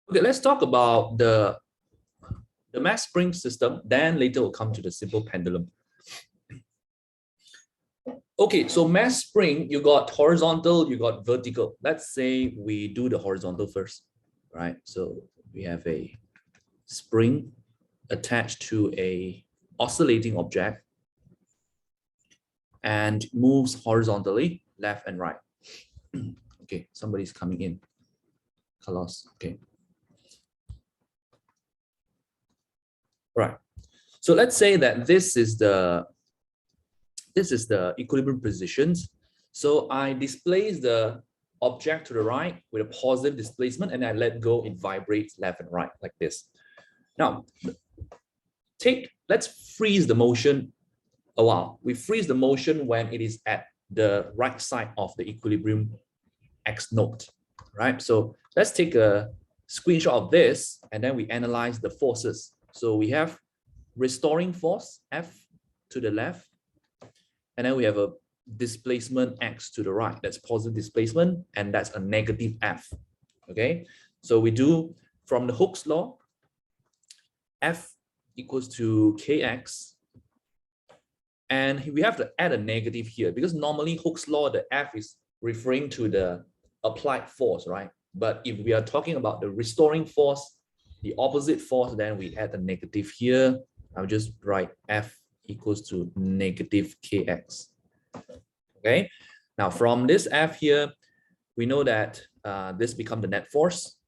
Okay, let's talk about the mass spring system. Then later we'll come to the simple pendulum. Okay, so mass spring, you got horizontal, you got vertical. Let's say we do the horizontal first, right? So we have a spring attached to a oscillating object and moves horizontally, left and right. Okay, somebody's coming in. Carlos, okay. Right. So let's say that this is the equilibrium positions. So I displace the object to the right with a positive displacement and I let go, it vibrates left and right like this. Now, let's freeze the motion a while. We freeze the motion when it is at the right side of the equilibrium X node, right? So let's take a screenshot of this and then we analyze the forces. So we have restoring force F to the left, and then we have a displacement X to the right. That's positive displacement, and that's a negative F. Okay, so we do from the Hooke's law, F equals to Kx, and we have to add a negative here because normally Hooke's law, the F is referring to the applied force, right? But if we are talking about the restoring force, the opposite force, then we add a negative here. I'll just write F equals to negative Kx. Okay, now from this F here, we know that this becomes the net force.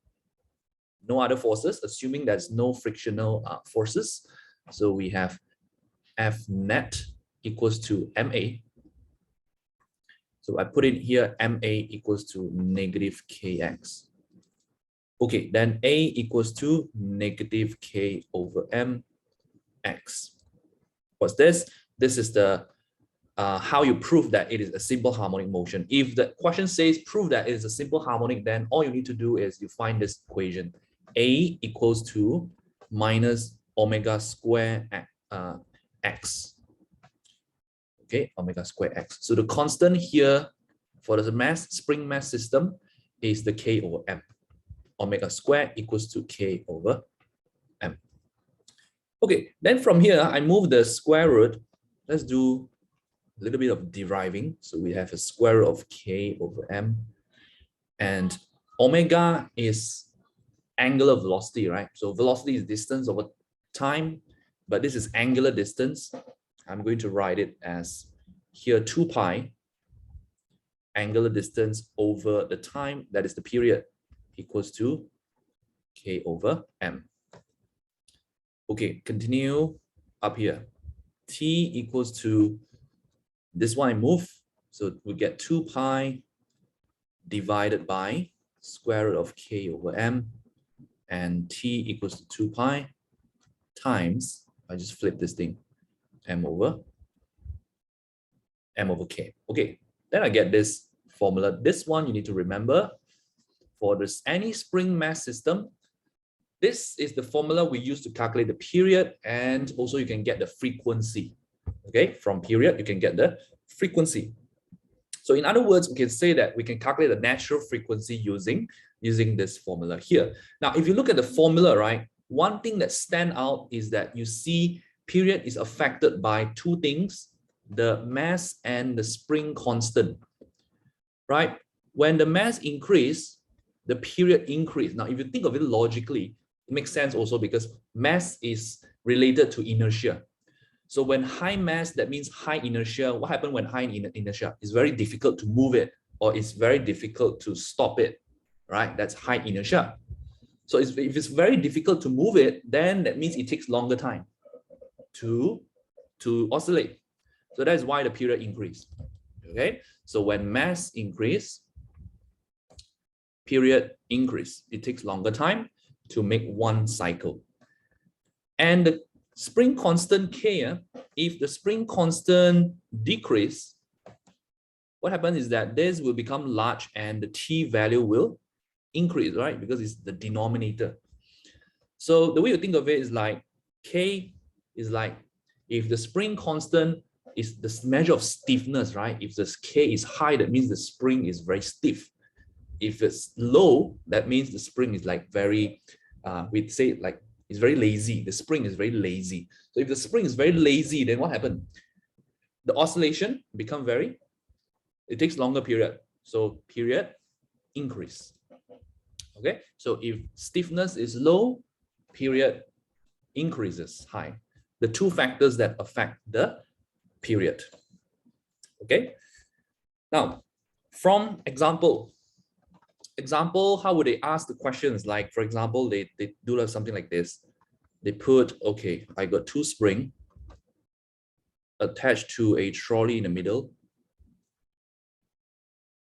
No other forces, assuming there's no frictional forces. So we have F net equals to MA. So I put it here, MA equals to negative Kx. Okay, then A equals to negative K over MX. What's this? This is the how you prove that it is a simple harmonic motion. If the question says prove that it is a simple harmonic, then all you need to do is you find this equation. A equals to minus omega square x. Okay, omega square x. So the constant here for the spring mass system is the K over M. Omega square equals to K over M. Okay, then from here, I move the square root. Let's do a little bit of deriving. So we have a square root of K over M. And omega is angular velocity, right? So velocity is distance over time, but this is angular distance. I'm going to write it as here 2 pi angular distance over the time, that is the period, equals to K over M. Okay, continue up here. T equals to this one I move, so we get 2 pi divided by square root of K over M, and T equals to 2 pi times, I just flip this thing, M over K. Okay, then I get this formula. This one you need to remember for this any spring mass system. This is the formula we use to calculate the period, and also you can get the frequency. Okay, from period you can get the frequency. So in other words, we can say that we can calculate the natural frequency using this formula here. Now, if you look at the formula, right, one thing that stands out is that you see period is affected by 2 things, the mass and the spring constant, right? When the mass increase, the period increase. Now, if you think of it logically, it makes sense also because mass is related to inertia. So when high mass, that means high inertia. What happens when high inertia? It's very difficult to move it, or it's very difficult to stop it, right? That's high inertia. So if it's very difficult to move it, then that means it takes longer time to oscillate. So that's why the period increase. Okay, so when mass increase, period increase. It takes longer time to make one cycle. And the spring constant K, if the spring constant decrease, what happens is that this will become large and the T value will increase, right? Because it's the denominator. So the way you think of it is like K is like if the spring constant is the measure of stiffness, right? If the K is high, that means the spring is very stiff. If it's low, that means the spring is like very, we'd say like it's very lazy. The spring is very lazy. So if the spring is very lazy, then what happened? The oscillation become very, it takes longer period. So period increase. Okay, so if stiffness is low, period increases high. The two factors that affect the period. Okay, now from example, how would they ask the questions? Like, for example, they do something like this. They put, okay, I got two spring attached to a trolley in the middle,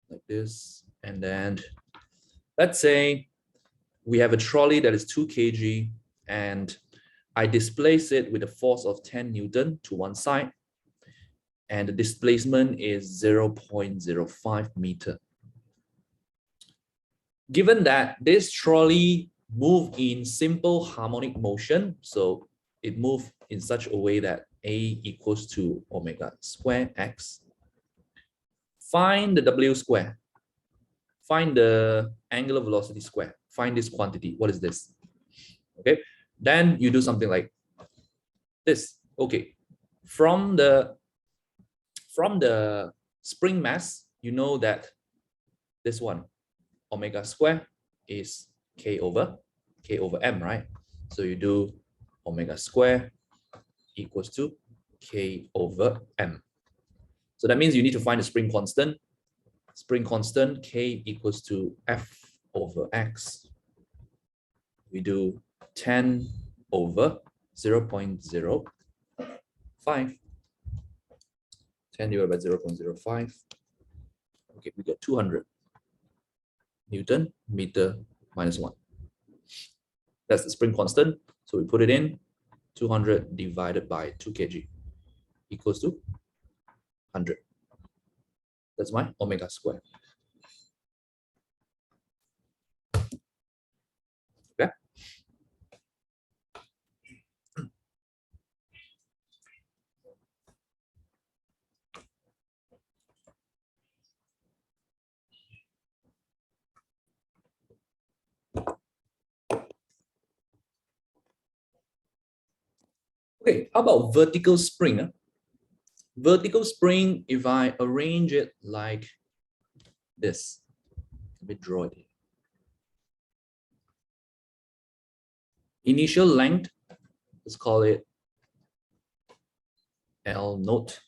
like this. And then let's say we have a trolley that is 2 kg and I displace it with a force of 10 Newton to one side. And the displacement is 0.05 meter. Given that this trolley move in simple harmonic motion, so it moved in such a way that A equals to omega square x. Find the W square. Find the angular velocity square. Find this quantity. What is this? Okay. Then you do something like this. Okay. From the spring mass, you know that this one, omega square, is k over m, right? So you do omega square equals to k over m. So that means you need to find the spring constant. Spring constant k equals to f over x. We do 10 over 0.05. 10 divided by 0.05. Okay, we get 200 Newton meter minus 1. That's the spring constant. So we put it in. 200 divided by 2 kg equals to 100. That's my omega square. Okay. Okay, how about vertical spring? Vertical spring, if I arrange it like this, let me draw it. Initial length, let's call it L note.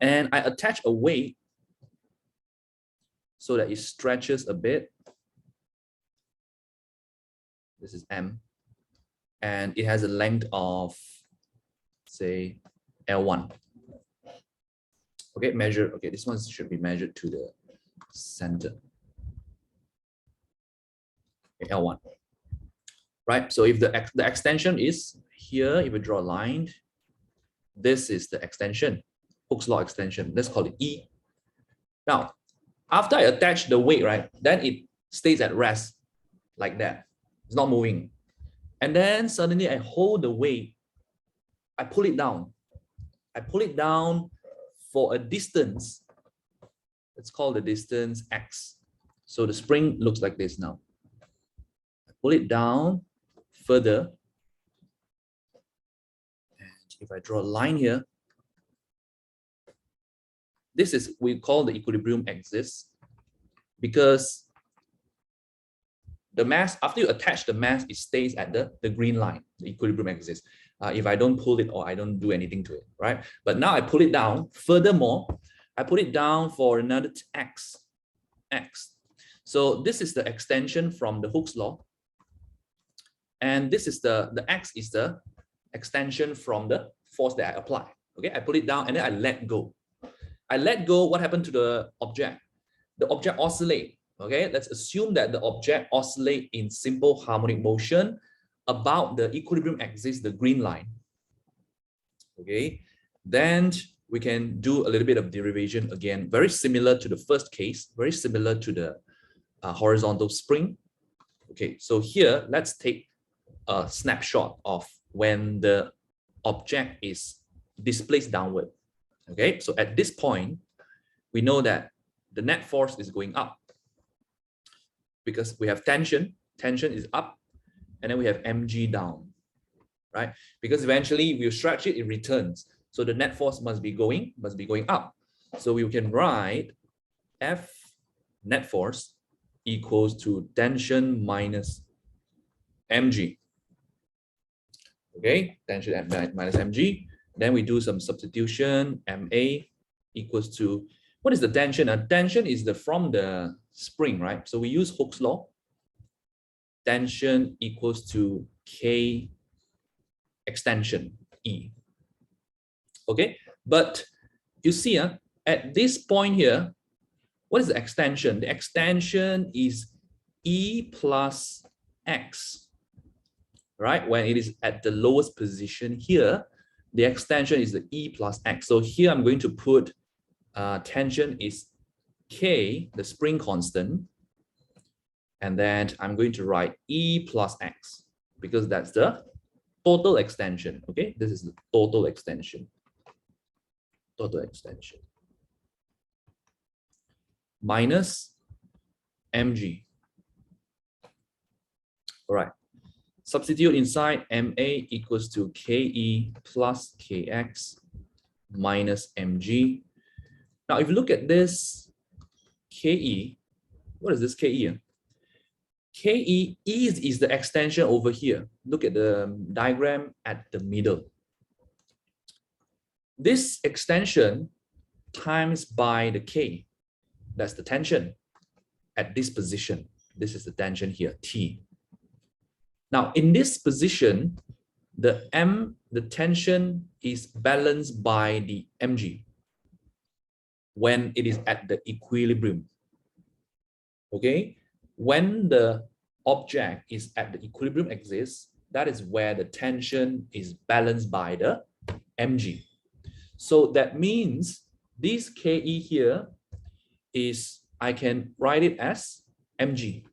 And I attach a weight so that it stretches a bit. This is M. And it has a length of, say, L1. Okay, measure. Okay, this one should be measured to the center. Okay, L1. Right, so if the extension is here, if we draw a line, this is the extension, Hooke's law extension. Let's call it E. Now, after I attach the weight, right, then it stays at rest like that. It's not moving. And then suddenly I hold the weight, I pull it down. I pull it down for a distance. Let's call the distance X. So the spring looks like this now. I pull it down further. And if I draw a line here, this is, we call the equilibrium axis, because the mass, after you attach the mass, it stays at the green line, the equilibrium axis. If I don't pull it or I don't do anything to it, right? But now I pull it down. Furthermore, I put it down for another X. So this is the extension from the Hooke's law. And this is the X is the extension from the force that I apply. Okay, I put it down and then I let go. I let go, what happened to the object? The object oscillate. Okay, let's assume that the object oscillate in simple harmonic motion about the equilibrium axis, the green line. Okay, then we can do a little bit of derivation again, very similar to the first case, very similar to the horizontal spring. Okay, so here, let's take a snapshot of when the object is displaced downward. Okay, so at this point, we know that the net force is going up. because we have tension is up, and then we have mg down, right? Because eventually we stretch it, it returns. So the net force must be going up. So we can write F net force equals to tension minus mg. Okay, tension minus mg. Then we do some substitution. Ma equals to, what is the tension? Tension is from the spring, right? So we use Hooke's law. Tension equals to K extension E. Okay, but you see, at this point here, what is the extension? The extension is E plus X, right? When it is at the lowest position here, the extension is the E plus X. So here I'm going to put tension is K, the spring constant, and then I'm going to write E plus X because that's the total extension. Okay, this is the total extension. Total extension minus mg. All right, substitute inside. Ma equals to Ke plus Kx minus mg. Now, if you look at this Ke, what is this Ke? Ke is the extension over here. Look at the diagram at the middle. This extension times by the K, that's the tension at this position. This is the tension here, T. Now, in this position, the tension is balanced by the mg when it is at the equilibrium. Okay, when the object is at the equilibrium axis, that is where the tension is balanced by the mg. So that means this Ke here is, I can write it as mg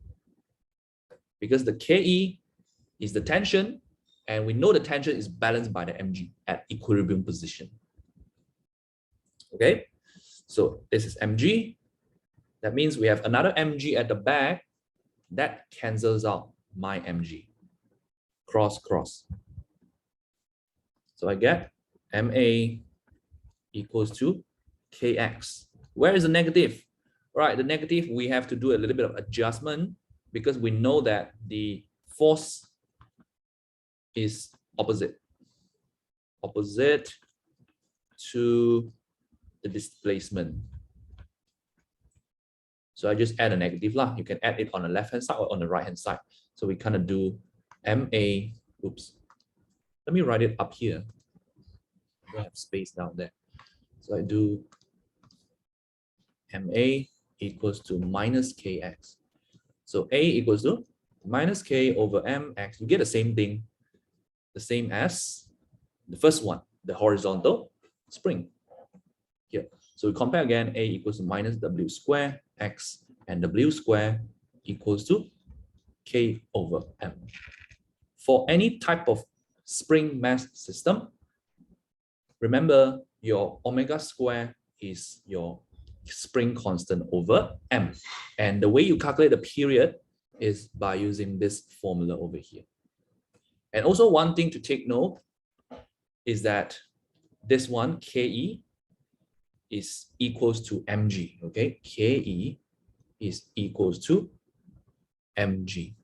because the Ke is the tension, and we know the tension is balanced by the mg at equilibrium position. Okay, so this is mg. That means we have another mg at the back. That cancels out my mg. Cross, cross. So I get Ma equals to Kx. Where is the negative? Right, the negative, we have to do a little bit of adjustment because we know that the force is opposite to the displacement. So I just add a negative lah. You can add it on the left hand side or on the right hand side. So we kind of do Ma, oops. Let me write it up here. I don't have space down there. So I do Ma equals to minus Kx. So A equals to minus K over Mx. You get the same thing, the same as the first one, the horizontal spring here. So we compare again, A equals to minus W square X, and W square equals to K over M. For any type of spring mass system, remember your omega square is your spring constant over M. And the way you calculate the period is by using this formula over here. And also one thing to take note is that this one, Ke, is equals to mg, okay? Ke is equals to mg.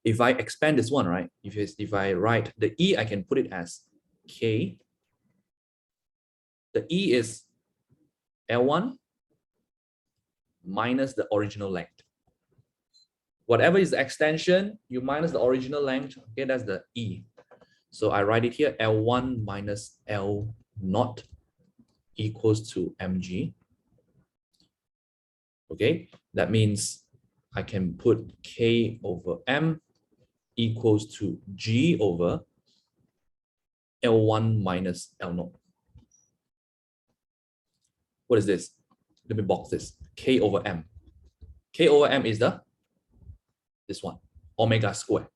If I expand this one, right? If I write the E, I can put it as K. The E is L1 minus the original length. Whatever is the extension, you minus the original length, okay, that's the E. So I write it here, L1 minus L naught equals to mg. Okay, that means I can put K over M equals to G over L1 minus L naught. What is this? Let me box this. K over M. K over M is this one, omega square.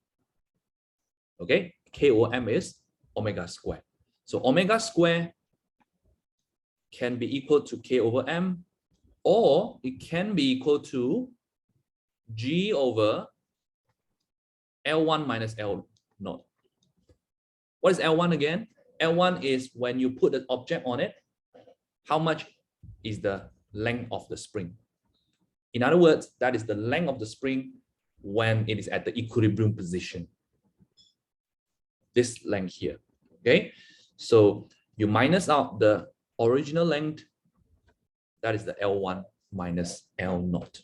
Okay, K over M is omega square. So omega square can be equal to K over M, or it can be equal to G over L1 minus L0. What is L1 again? L1 is when you put the object on it, how much is the length of the spring? In other words, that is the length of the spring when it is at the equilibrium position. This length here, okay? So you minus out the original length, that is the L1 minus L0.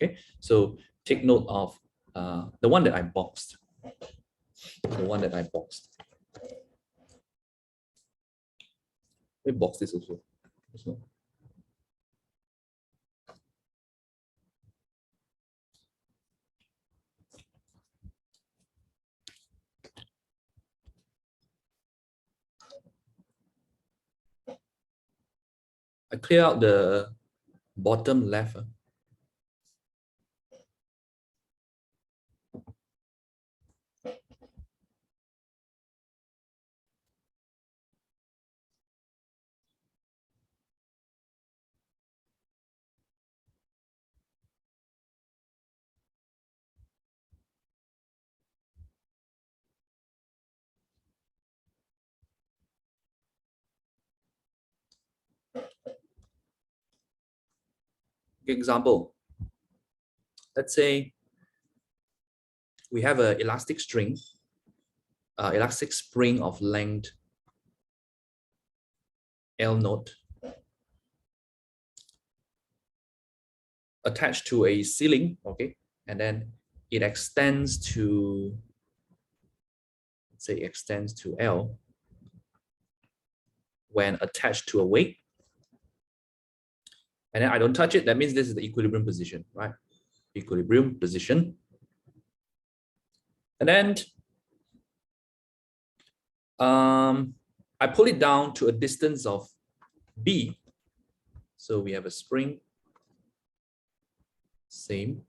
Okay, so take note of the one that I boxed. We box this also. I clear out the bottom left. Example, let's say we have an elastic string, elastic spring of length L0 attached to a ceiling, okay, and then it extends to, let's say, extends to L when attached to a weight. And then I don't touch it, that means this is the equilibrium position, right? Equilibrium position. And then I pull it down to a distance of B. So we have a spring, same.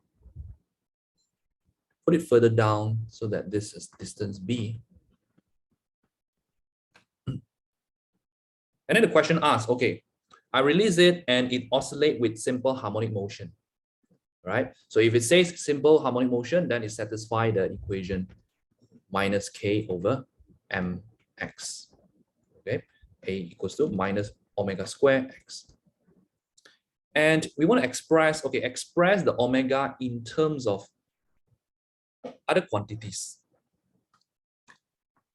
Put it further down so that this is distance B. And then the question asks, okay, I release it and it oscillates with simple harmonic motion, right? So if it says simple harmonic motion, then it satisfies the equation minus K over mx, okay? A equals to minus omega square x. And we want to express, okay, express the omega in terms of other quantities.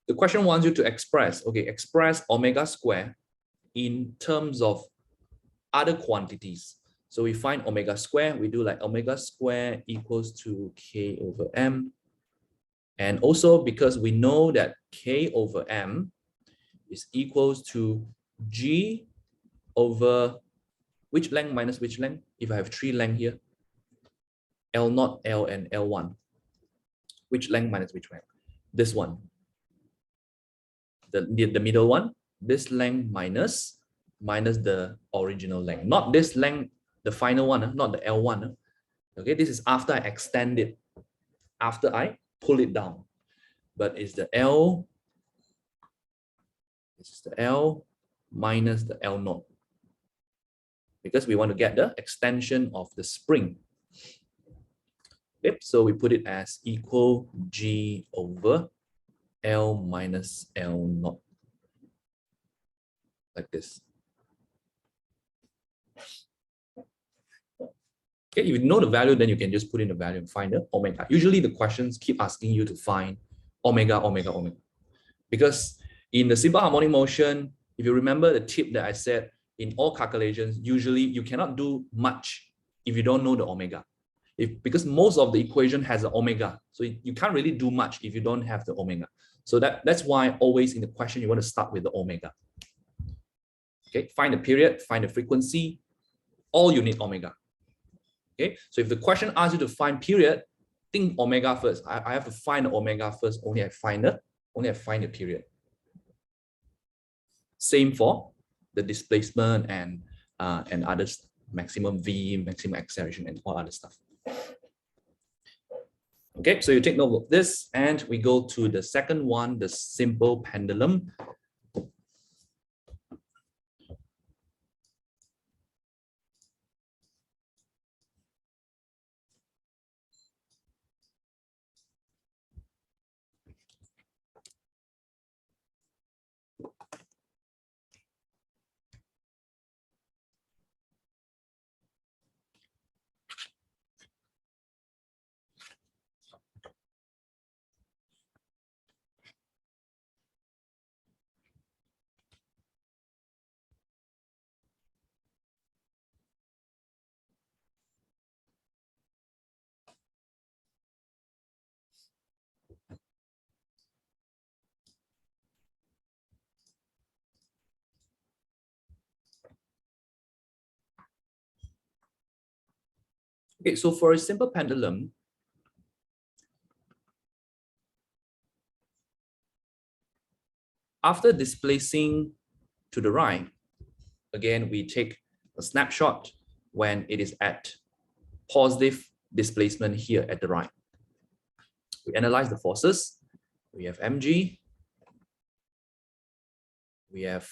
The question wants you to express, okay, express omega square in terms of other quantities. So we find omega square, we do like omega square equals to K over M. And also because we know that K over M is equals to G over which length minus which length? If I have three length here, L0, L, and L1. Which length minus which length? This one. The middle one, this length minus the original length. Not this length, the final one, not the L1. Okay, this is after I extend it, after I pull it down. But it's the L, this is the L minus the L0. Because we want to get the extension of the spring. Okay, so we put it as equal G over L minus L0. Like this. Okay, if you know the value, then you can just put in the value and find the omega. Usually the questions keep asking you to find omega, omega, omega. Because in the simple harmonic motion, if you remember the tip that I said, in all calculations, usually you cannot do much if you don't know the omega. Because most of the equation has an omega. So you can't really do much if you don't have the omega. So that's why always in the question, you want to start with the omega. Okay, find the period, find the frequency, all you need omega. Okay, so if the question asks you to find period, think omega first. I have to find the omega first, only I find the period. Same for the displacement and others, maximum V, maximum acceleration, and all other stuff. Okay, so you take note of this, and we go to the second one, the simple pendulum. Okay, so for a simple pendulum, after displacing to the right, again, we take a snapshot when it is at positive displacement here at the right. We analyze the forces. We have mg. We have,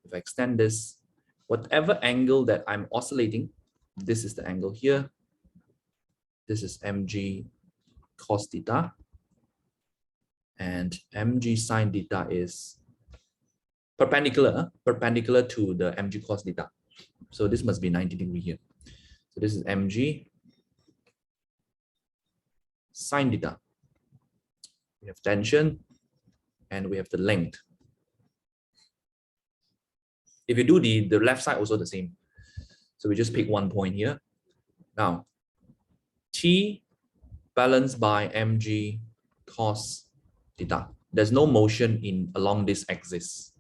if I extend this, whatever angle that I'm oscillating, this is the angle here. This is mg cos theta. And mg sine theta is perpendicular to the mg cos theta. So this must be 90 degree here. So this is mg sine theta. We have tension and we have the length. If you do the left side, also the same. So we just pick one point here. Now, T balanced by mg cos theta. There's no motion along this axis.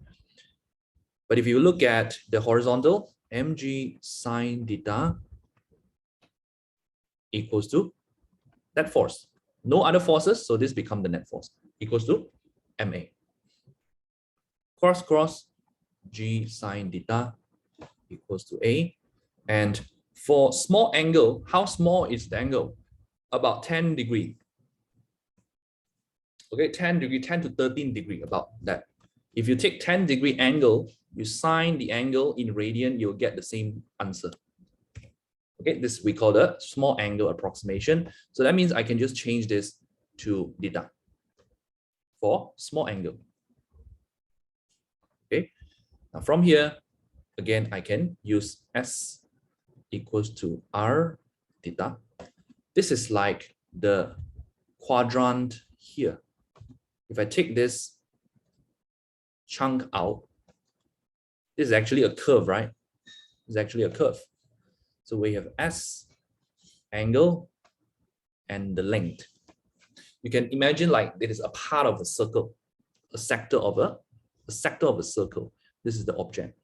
But if you look at the horizontal, mg sine theta equals to that force. No other forces, so this becomes the net force, equals to ma. Cross g sine theta equals to a. And for small angle, how small is the angle? About 10 degree. Okay, 10 degree, 10 to 13 degree, about that. If you take 10 degree angle, you sine the angle in radian, you'll get the same answer. Okay, this we call the small angle approximation. So that means I can just change this to theta for small angle. Okay, now from here, again, I can use S equals to R theta. This is like the quadrant here. If I take this chunk out, this is actually a curve, right? It's actually a curve. So we have S angle and the length. You can imagine like it is a part of a circle, a sector of a circle. This is the object.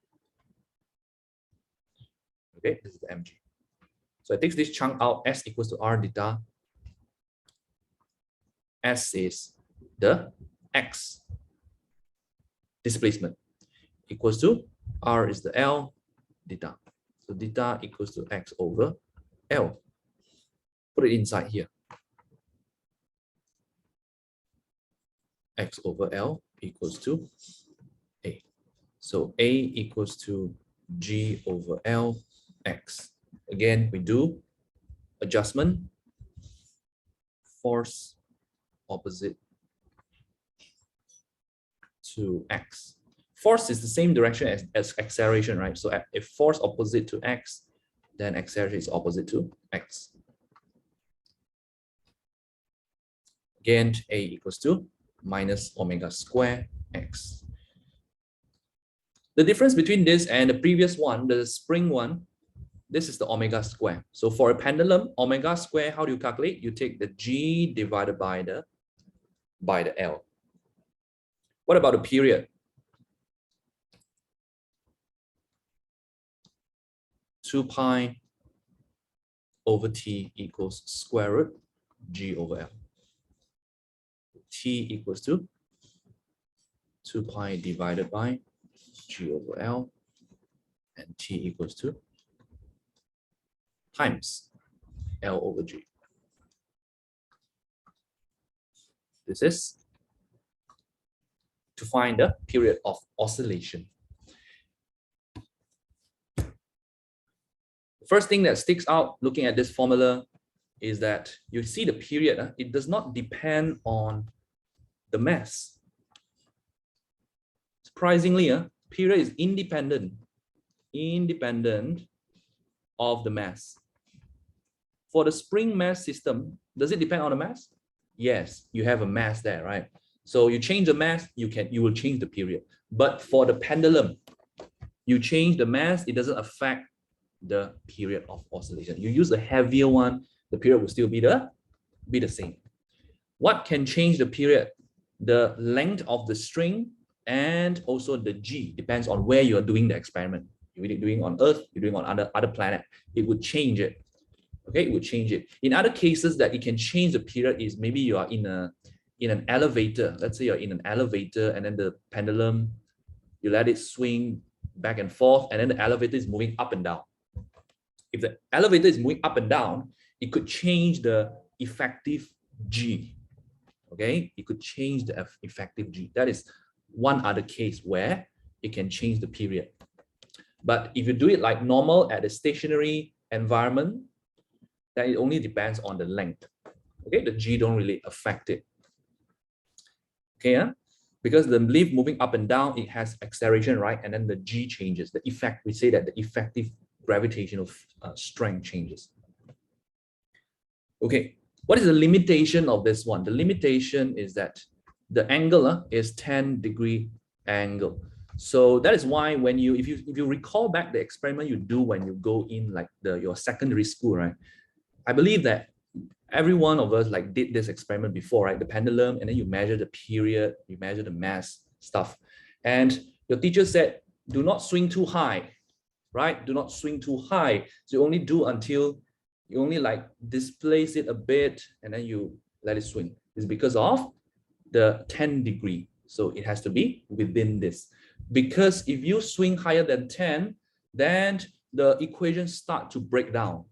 Okay, this is the mg. So I take this chunk out, S equals to R theta. S is the x displacement equals to R is the L theta. So theta equals to x over L. Put it inside here. X over L equals to A. So A equals to G over L x. Again, we do adjustment, force opposite to x. Force is the same direction as acceleration, right? So if force opposite to x, then acceleration is opposite to x. Again, A equals to minus omega square x. The difference between this and the previous one, the spring one, this is the omega square. So for a pendulum, omega square, how do you calculate? You take the G divided by the L. What about the period? 2 pi over T equals square root G over L. T equals to 2 pi divided by G over L, and T equals to times L over G. This is to find the period of oscillation. The first thing that sticks out looking at this formula is that you see the period, it does not depend on the mass. Surprisingly, period is independent of the mass. For the spring mass system, does it depend on the mass? Yes, you have a mass there, right? So you change the mass, you will change the period. But for the pendulum, you change the mass, it doesn't affect the period of oscillation. You use a heavier one, the period will still be the same. What can change the period? The length of the string and also the G, depends on where you're doing the experiment. You're doing on Earth, you're doing on other planet, it would change it. Okay, it would change it. In other cases that it can change the period is maybe you are in an elevator. Let's say you're in an elevator and then the pendulum, you let it swing back and forth, and then the elevator is moving up and down. If the elevator is moving up and down, it could change the effective G. Okay, it could change the effective G. That is one other case where it can change the period. But if you do it like normal at a stationary environment, then it only depends on the length. Okay, the G don't really affect it. Okay, yeah? Because the leaf moving up and down, it has acceleration, right? And then the G changes. The effect, we say that the effective gravitational strength changes. Okay, what is the limitation of this one? The limitation is that the angle is 10-degree angle. So that is why when you, if you recall back the experiment you do when you go in like your secondary school, right? I believe that every one of us like did this experiment before, right? The pendulum, and then you measure the period, you measure the mass stuff. And your teacher said, do not swing too high, right? Do not swing too high. So you only do until you only like displace it a bit and then you let it swing. It's because of the 10-degree. So it has to be within this. Because if you swing higher than 10, then the equations start to break down.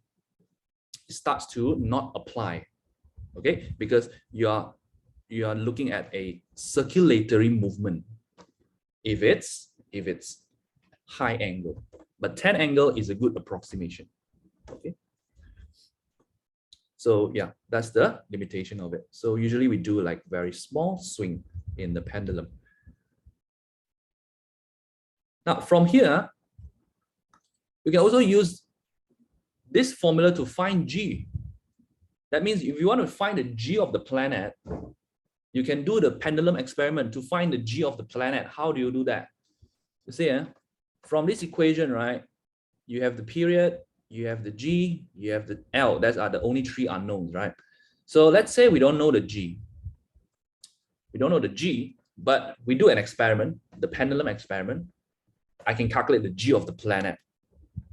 It starts to not apply. Okay, because you are looking at a circulatory movement if it's high angle, but 10 angle is a good approximation. Okay, so yeah, that's the limitation of it. So usually we do like very small swing in the pendulum. Now from here we can also use this formula to find G. That means if you want to find the G of the planet, you can do the pendulum experiment to find the G of the planet. How do you do that? You see, from this equation, right, you have the period, you have the G, you have the L. Those are the only three unknowns, right? So let's say we don't know the G. We don't know the G, but we do an experiment, the pendulum experiment. I can calculate the G of the planet.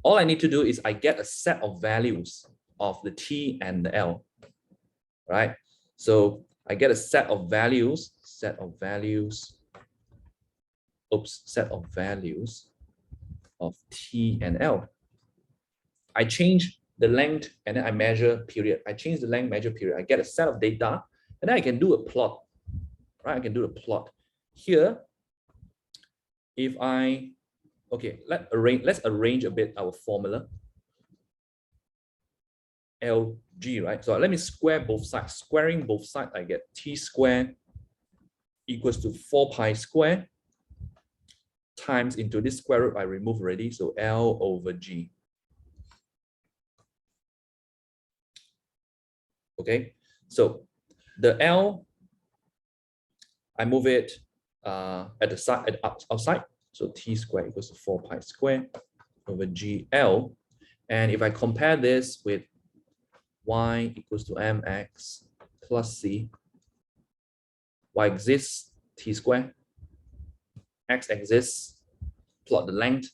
All I need to do is I get a set of values of the T and the L, right? So I get a set of values of T and L. I change the length and then I measure period. I change the length, measure period. I get a set of data and then I can do a plot, right? I can do a plot. Here, if I, okay, let's arrange a bit our formula. LG, right? So let me square both sides. Squaring both sides, I get T squared equals to 4 pi squared times into this square root I removed already. So L over G. Okay, so the L, I move it at the side, at the outside. So T squared equals to 4 pi squared over GL. And if I compare this with y equals to mx plus c, y exists, t squared, x exists, plot the length.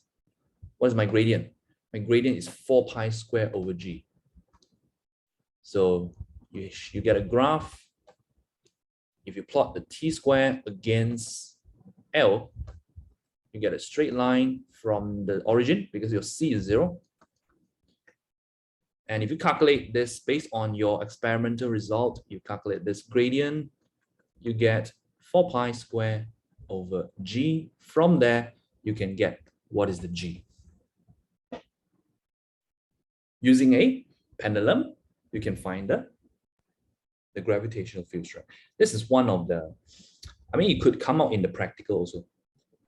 What is my gradient? My gradient is 4 pi squared over g. So you get a graph. If you plot the t squared against L, you get a straight line from the origin because your c is 0. And if you calculate this based on your experimental result, you calculate this gradient, you get 4 pi squared over g. From there, you can get what is the g. Using a pendulum, you can find the gravitational field strength. This is one of the, I mean, it could come out in the practical also,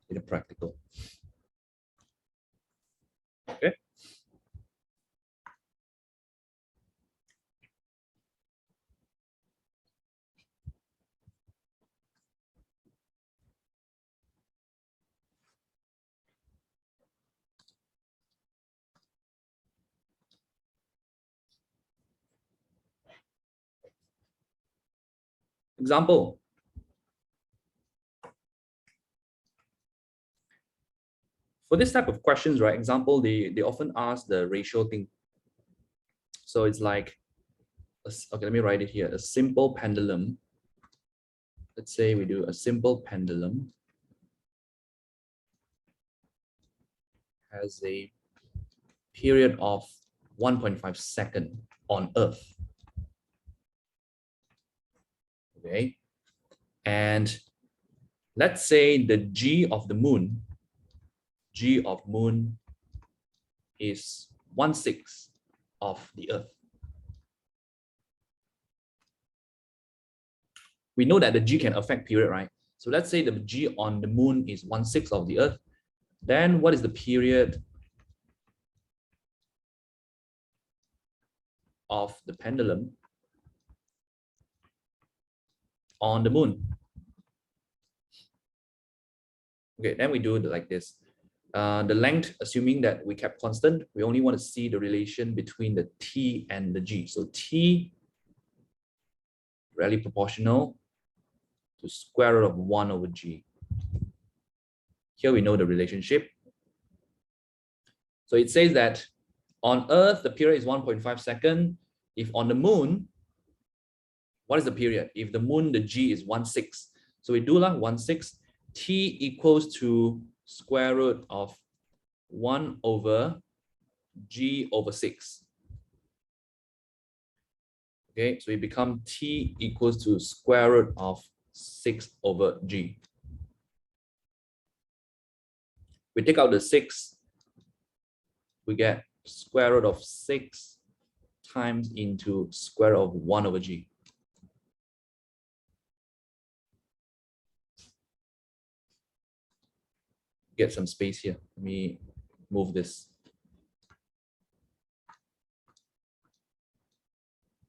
in the practical. Okay. Example. For this type of questions, right? Example, they often ask the ratio thing. So it's like, okay, let me write it here. A simple pendulum. Let's say we do a simple pendulum has a period of 1.5 second on Earth. Okay. And let's say the G of the moon, G of moon is 1/6 of the Earth. We know that the G can affect period, right? So let's say the G on the moon is 1/6 of the Earth. Then what is the period of the pendulum on the moon? Okay, then we do it like this. The length, assuming that we kept constant, we only want to see the relation between the T and the G. So T really proportional to square root of 1 over G. Here we know the relationship. So it says that on Earth, the period is 1.5 seconds. If on the moon, what is the period? If the moon, the G is 1/6. So we do 1/6. T equals to square root of 1 over G over 6. Okay, so it becomes T equals to square root of 6 over G. We take out the 6, we get square root of 6 times into square root of 1 over G. Get some space here. Let me move this.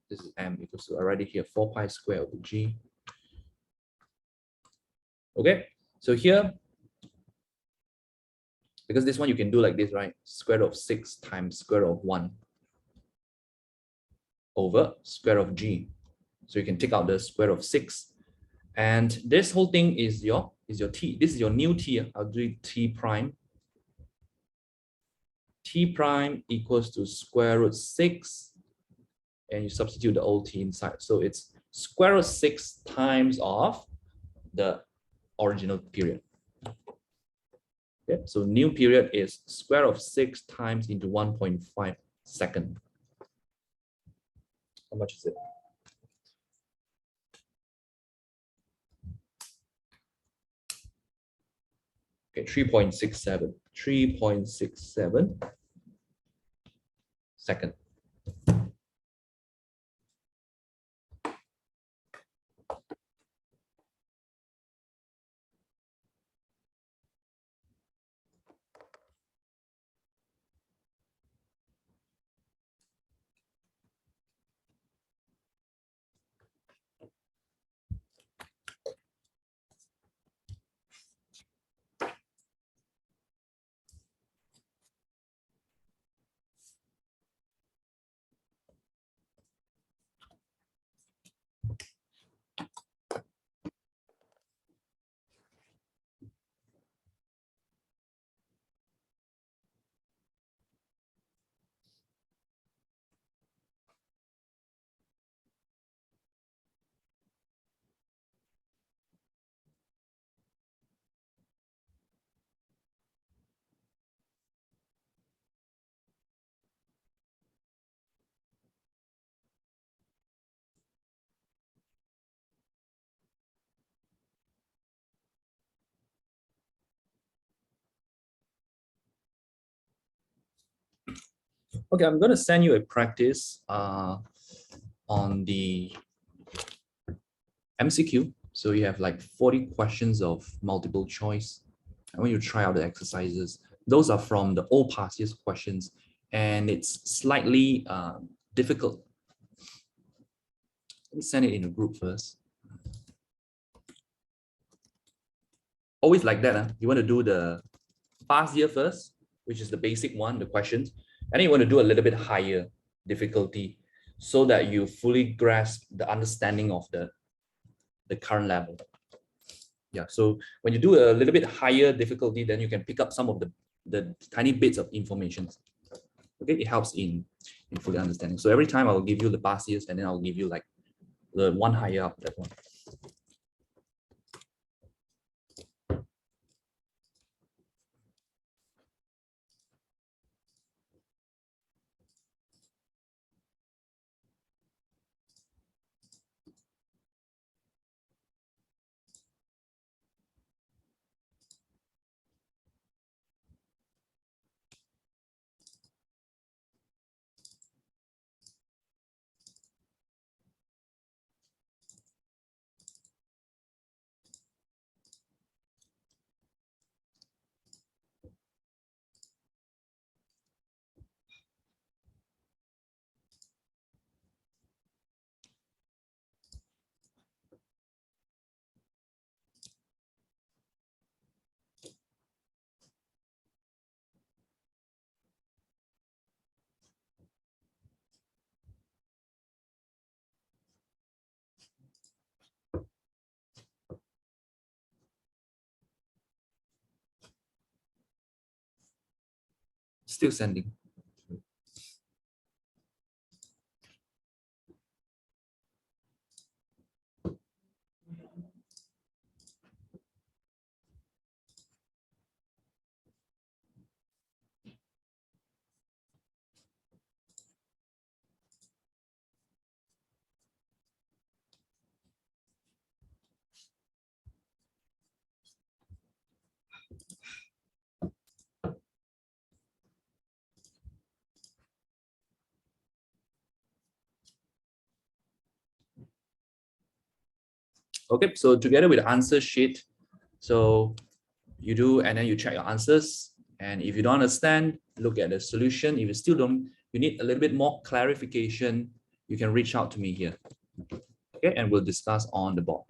This is m equals to already here 4 pi square over G. Okay, so here, because this one you can do like this, right? Square root of 6 times square root of 1 over square root of G. So you can take out the square root of 6. And this whole thing is your T. This is your new T. I'll do T prime. T prime equals to square root 6. And you substitute the old T inside. So it's square root 6 times of the original period. Okay, so new period is square root of 6 times into 1.5 second. How much is it? Okay, 3.67. 3.67 second. Okay, I'm going to send you a practice on the MCQ. So you have like 40 questions of multiple choice. I want you to try out the exercises. Those are from the old past year's questions, and it's slightly difficult. Let me send it in a group first. Always like that. Huh? You want to do the past year first, which is the basic one, the questions. And then you want to do a little bit higher difficulty so that you fully grasp the understanding of the current level. Yeah, so when you do a little bit higher difficulty, then you can pick up some of the tiny bits of information. Okay, it helps in in fully understanding. So every time I will give you the past years, and then I'll give you like the one higher up, that one. Still sending. Okay, so together with the answer sheet, so you do, and then you check your answers. And if you don't understand, look at the solution. If you still don't, you need a little bit more clarification, you can reach out to me here. Okay, and we'll discuss on the board.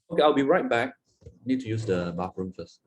Okay, I'll be right back. Need to use the bathroom first.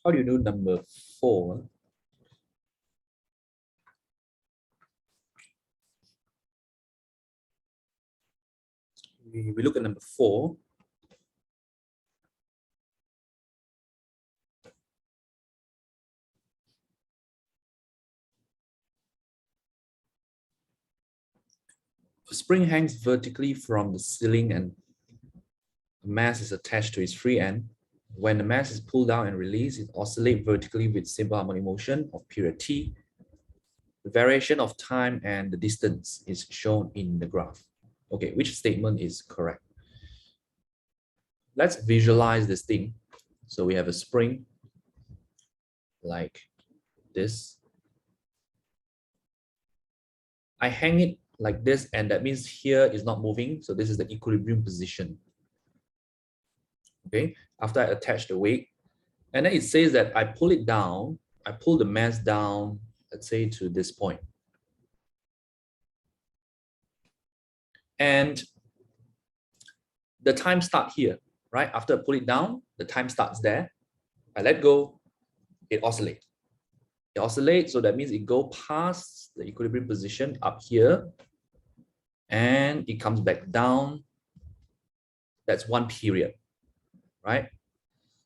How do you do number 4? We look at number 4. A spring hangs vertically from the ceiling and the mass is attached to its free end. When the mass is pulled down and released, it oscillates vertically with simple harmonic motion of period t. The variation of time and the distance is shown in the graph. Okay, which statement is correct? Let's visualize this thing. So we have a spring like this. I hang it like this, and that means here is not moving. So this is the equilibrium position. Okay, after I attach the weight, and then it says that I pull it down, I pull the mass down, let's say to this point. And the time starts here, right? After I pull it down, the time starts there. I let go, it oscillates. It oscillates, so that means it goes past the equilibrium position up here, and it comes back down. That's one period, right?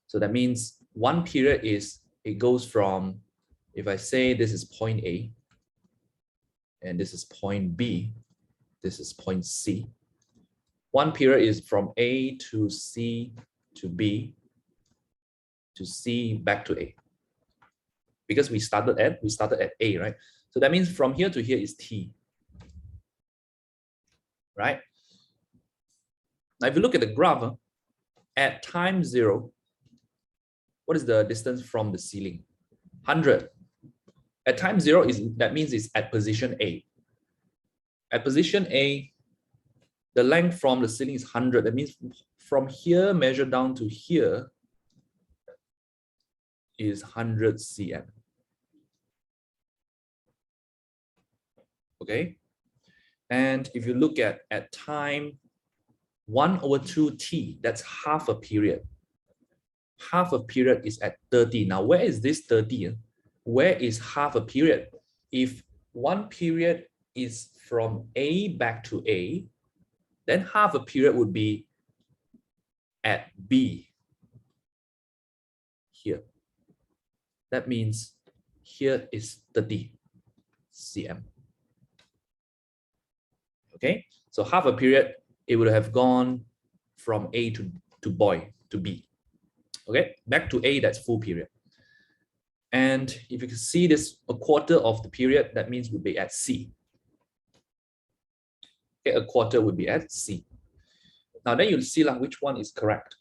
So that means one period is, it goes from, if I say this is point A, and this is point B, this is point C. One period is from A to C to B to C back to A. Because we started at A, right? So that means from here to here is T, right? Now, if you look at the graph, at time 0, what is the distance from the ceiling? 100. At time 0 that means it's at position A. At position A, the length from the ceiling is 100. That means from here measure down to here is 100 cm. Okay, and if you look at time 1/2t, that's half a period. Half a period is at 30. Now, where is this 30? Where is half a period? If one period is from A back to A, then half a period would be at B here. That means here is 30 cm. Okay, so half a period, it would have gone from A to B. Okay, back to A, that's full period. And if you can see this, a quarter of the period, that means would be at C. Okay, a quarter would be at C. Now then you'll see like which one is correct.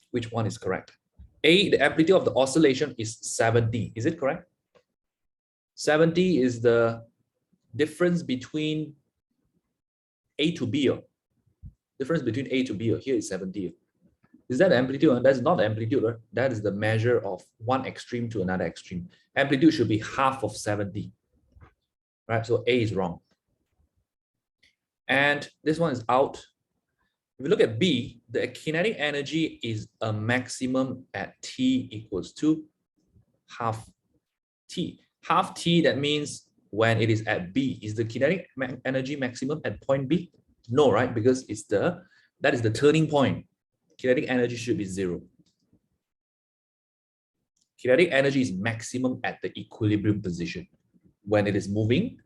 Which one is correct? A, the amplitude of the oscillation is 70. Is it correct? 70 is the difference between A to B. Difference between A to B. Here is 70. Is that the amplitude? That's not the amplitude. Right? That is the measure of one extreme to another extreme. Amplitude should be half of 70. Right? So A is wrong. And this one is out. If you look at B, the kinetic energy is a maximum at T equals to half T. Half T, that means when it is at B, is the kinetic energy maximum at point B? No, right? Because it's that is the turning point. Kinetic energy should be 0. Kinetic energy is maximum at the equilibrium position when it is moving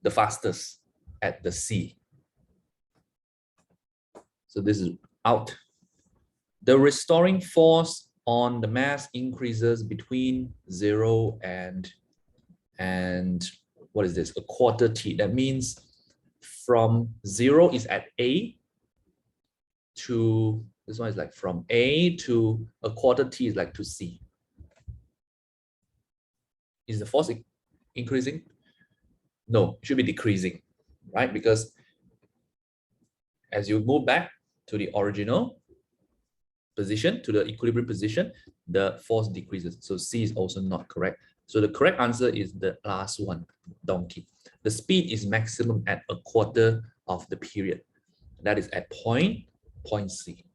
the fastest at the C. So this is out. The restoring force on the mass increases between 0 and what is this? A quarter T. That means from 0 is at A to, this one is like from A to a quarter T is like to C. Is the force increasing? No, it should be decreasing, right? Because as you move back to the original position, to the equilibrium position, the force decreases. So C is also not correct. So the correct answer is the last one, donkey. The speed is maximum at a quarter of the period. That is at point C.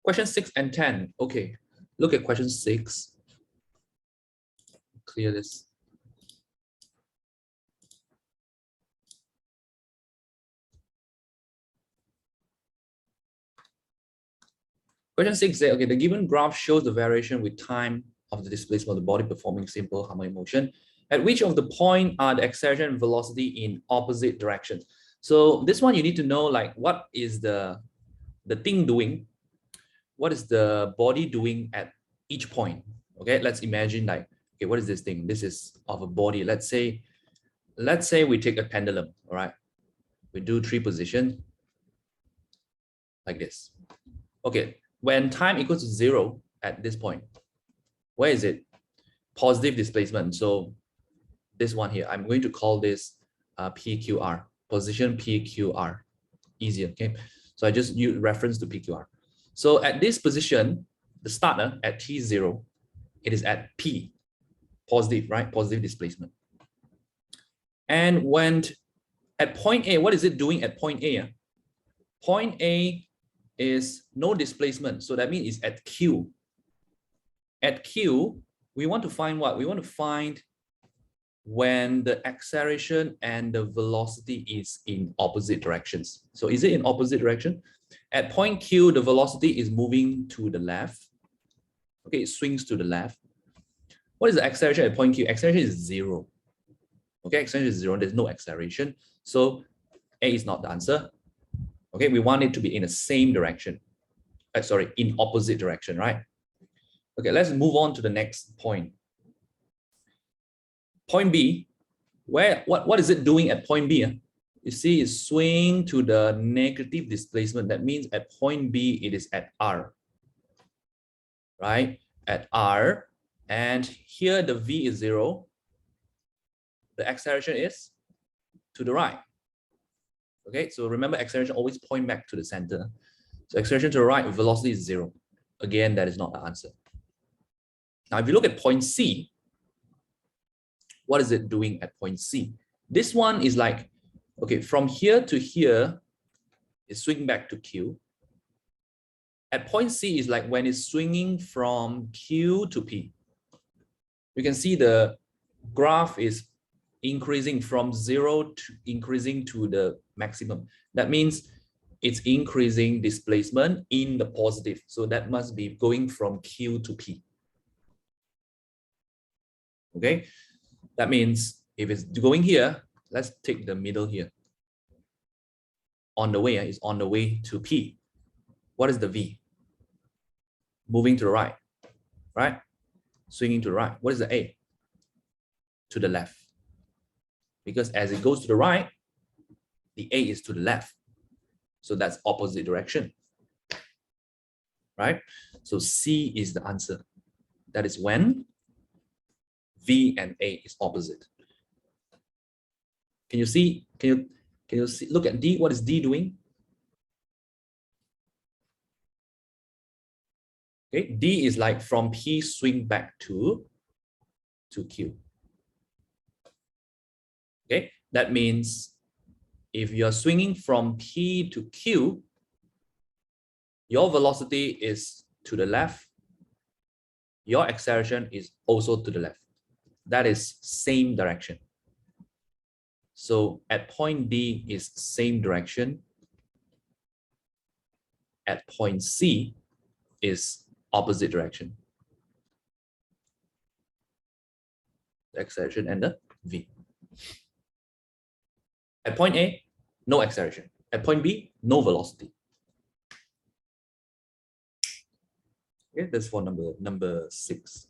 Question 6 and 10. Okay, look at question 6. Clear this. Question 6 says, okay, the given graph shows the variation with time of the displacement of the body performing simple harmonic motion. At which of the point are the acceleration and velocity in opposite directions? So this one you need to know, like, what is the thing doing? What is the body doing at each point? Okay, let's imagine, like, okay, what is this thing? This is of a body. Let's say we take a pendulum, all right? We do 3 positions like this. Okay, when time equals to 0 at this point, where is it? Positive displacement. So this one here, I'm going to call this PQR, position PQR. Easier, okay? So I just use reference to PQR. So at this position, the starter at T0, it is at P, positive, right? Positive displacement. And when at point A, what is it doing at point A? Point A is no displacement. So that means it's at Q. At Q, we want to find what? We want to find when the acceleration and the velocity is in opposite directions. So is it in opposite direction? At point Q, the velocity is moving to the left. Okay, it swings to the left. What is the acceleration at point Q? Acceleration is 0. Okay, acceleration is 0. There's no acceleration. So A is not the answer. Okay, we want it to be in the same direction. Sorry, in opposite direction, right? Okay, let's move on to the next point. Point B, what is it doing at point B? You see, it's swinging to the negative displacement. That means at point B, it is at R, right? At R, and here the V is 0. The acceleration is to the right. Okay, so remember, acceleration always point back to the center. So acceleration to the right, velocity is 0. Again, that is not the answer. Now, if you look at point C, what is it doing at point C? This one is like, okay, from here to here, it's swinging back to Q. At point C is like when it's swinging from Q to P. You can see the graph is increasing from 0 to increasing to the maximum. That means it's increasing displacement in the positive. So that must be going from Q to P. Okay, that means if it's going here, let's take the middle here. On the way, it's on the way to P. What is the V? Moving to the right, right? Swinging to the right. What is the A? To the left. Because as it goes to the right, the A is to the left. So that's opposite direction, right? So C is the answer. That is when V and A is opposite. Can you see? Can you see? Look at D. What is D doing? Okay, D is like from P swing back to Q. Okay, that means if you're swinging from P to Q, your velocity is to the left. Your acceleration is also to the left. That is same direction. So at point D is same direction. At point C is opposite direction. The acceleration and the V. At point A, no acceleration. At point B, no velocity. Okay, that's for number 6.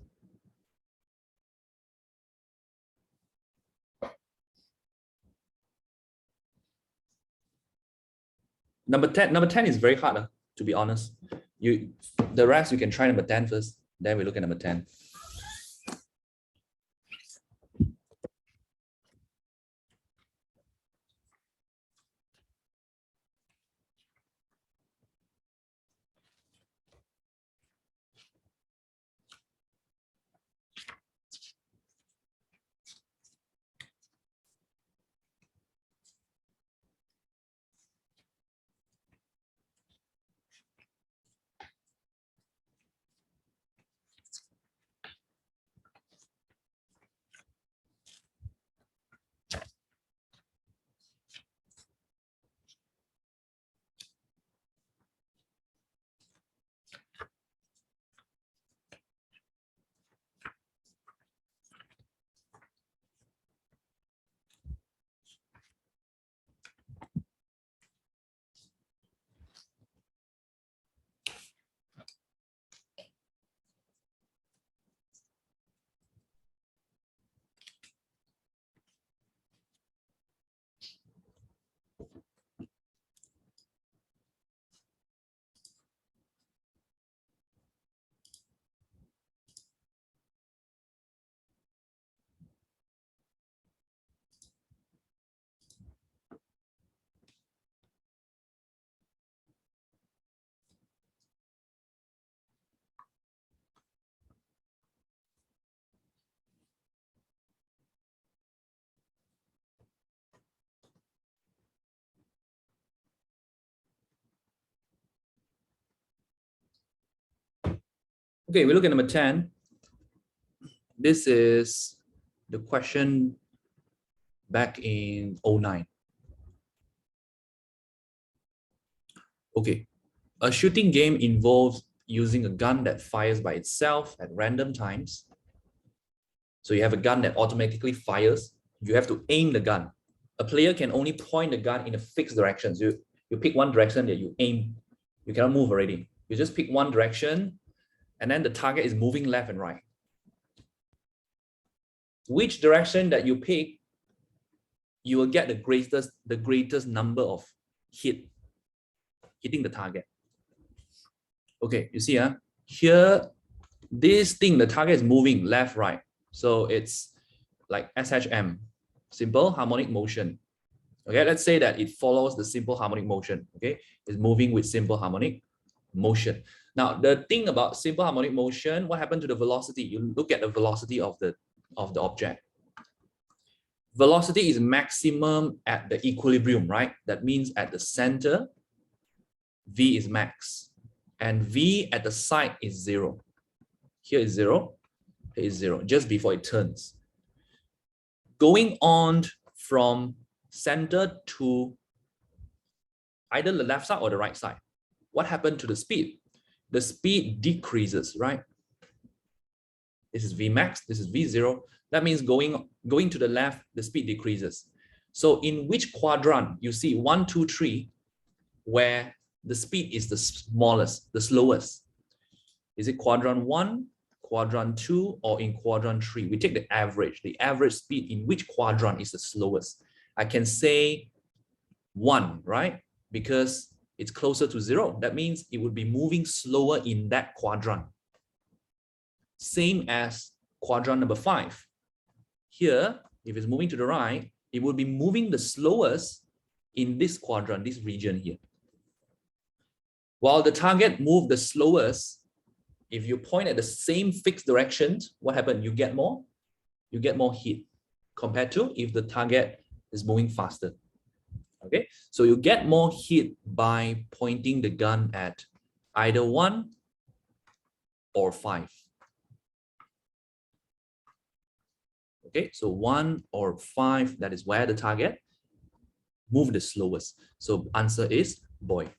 Number 10 is very hard, to be honest. The rest you can try number 10 first, then we look at number 10. Okay, we look at number 10. This is the question back in 09. Okay, a shooting game involves using a gun that fires by itself at random times. So you have a gun that automatically fires. You have to aim the gun. A player can only point the gun in a fixed direction. So you pick one direction that you aim. You cannot move already. You just pick one direction, and then the target is moving left and right. Which direction that you pick, you will get the greatest number of hitting the target. Okay, you see, here, this thing, the target is moving left, right. So it's like SHM, simple harmonic motion. Okay, let's say that it follows the simple harmonic motion. Okay, it's moving with simple harmonic motion. Now, the thing about simple harmonic motion, what happened to the velocity? You look at the velocity of the object. Velocity is maximum at the equilibrium, right? That means at the center, V is max, and V at the side is 0. Here is 0, here is 0, just before it turns. Going on from center to either the left side or the right side, what happened to the speed? The speed decreases, right? This is V max, this is V0. That means going to the left, the speed decreases. So in which quadrant you see 1, 2, 3, where the speed is the smallest, the slowest? Is it quadrant 1, quadrant 2, or in quadrant 3? We take the average speed in which quadrant is the slowest? I can say 1, right? Because it's closer to 0. That means it would be moving slower in that quadrant. Same as quadrant number 5. Here, if it's moving to the right, it will be moving the slowest in this quadrant, this region here. While the target moved the slowest, if you point at the same fixed direction, what happens? You get more hit compared to if the target is moving faster. Okay, so you get more hit by pointing the gun at either 1 or 5. Okay, so 1 or 5, that is where the target move the slowest. So answer is boy.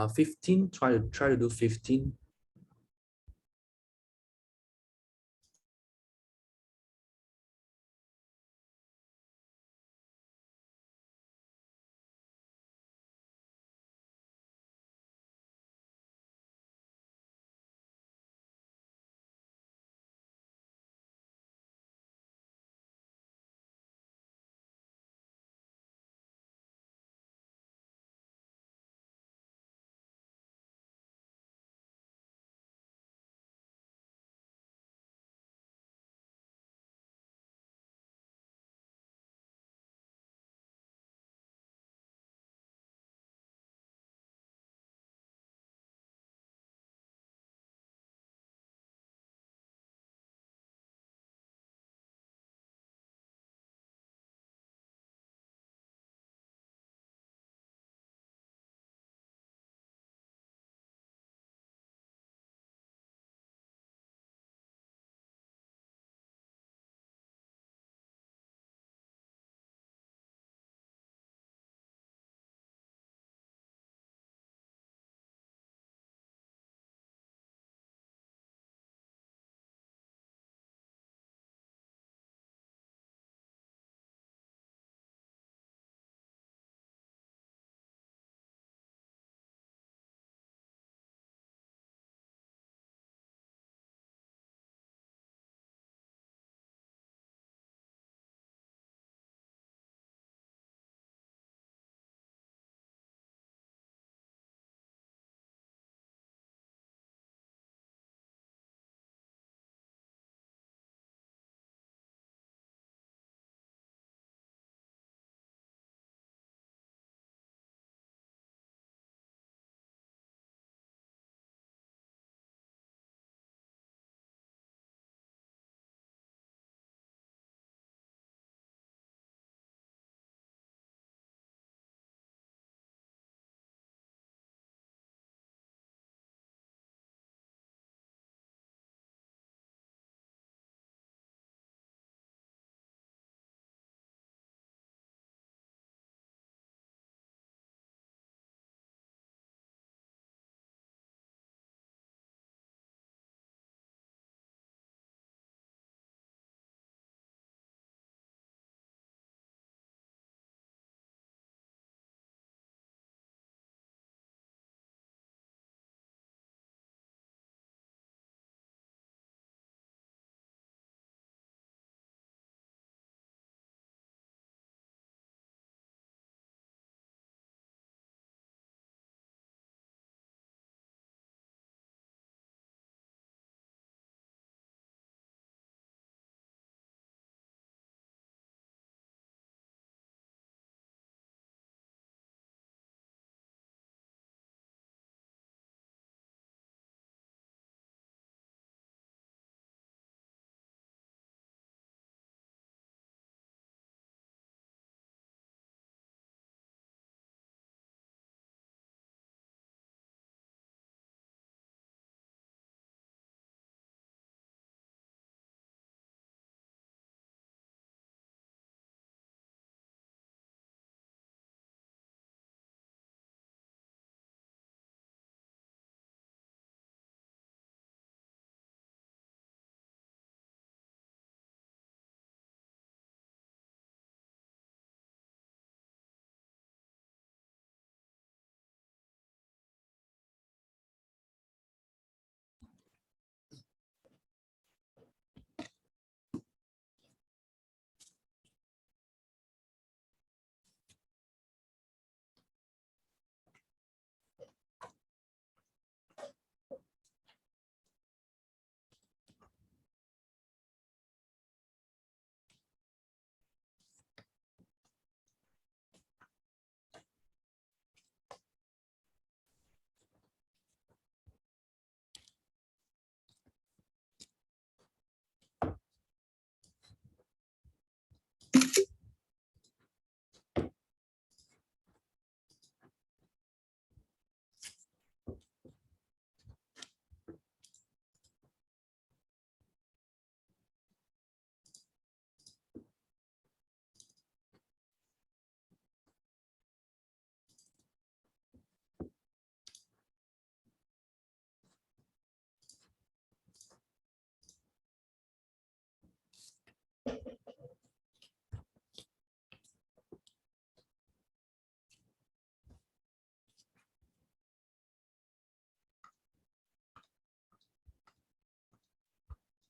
15, try to do 15.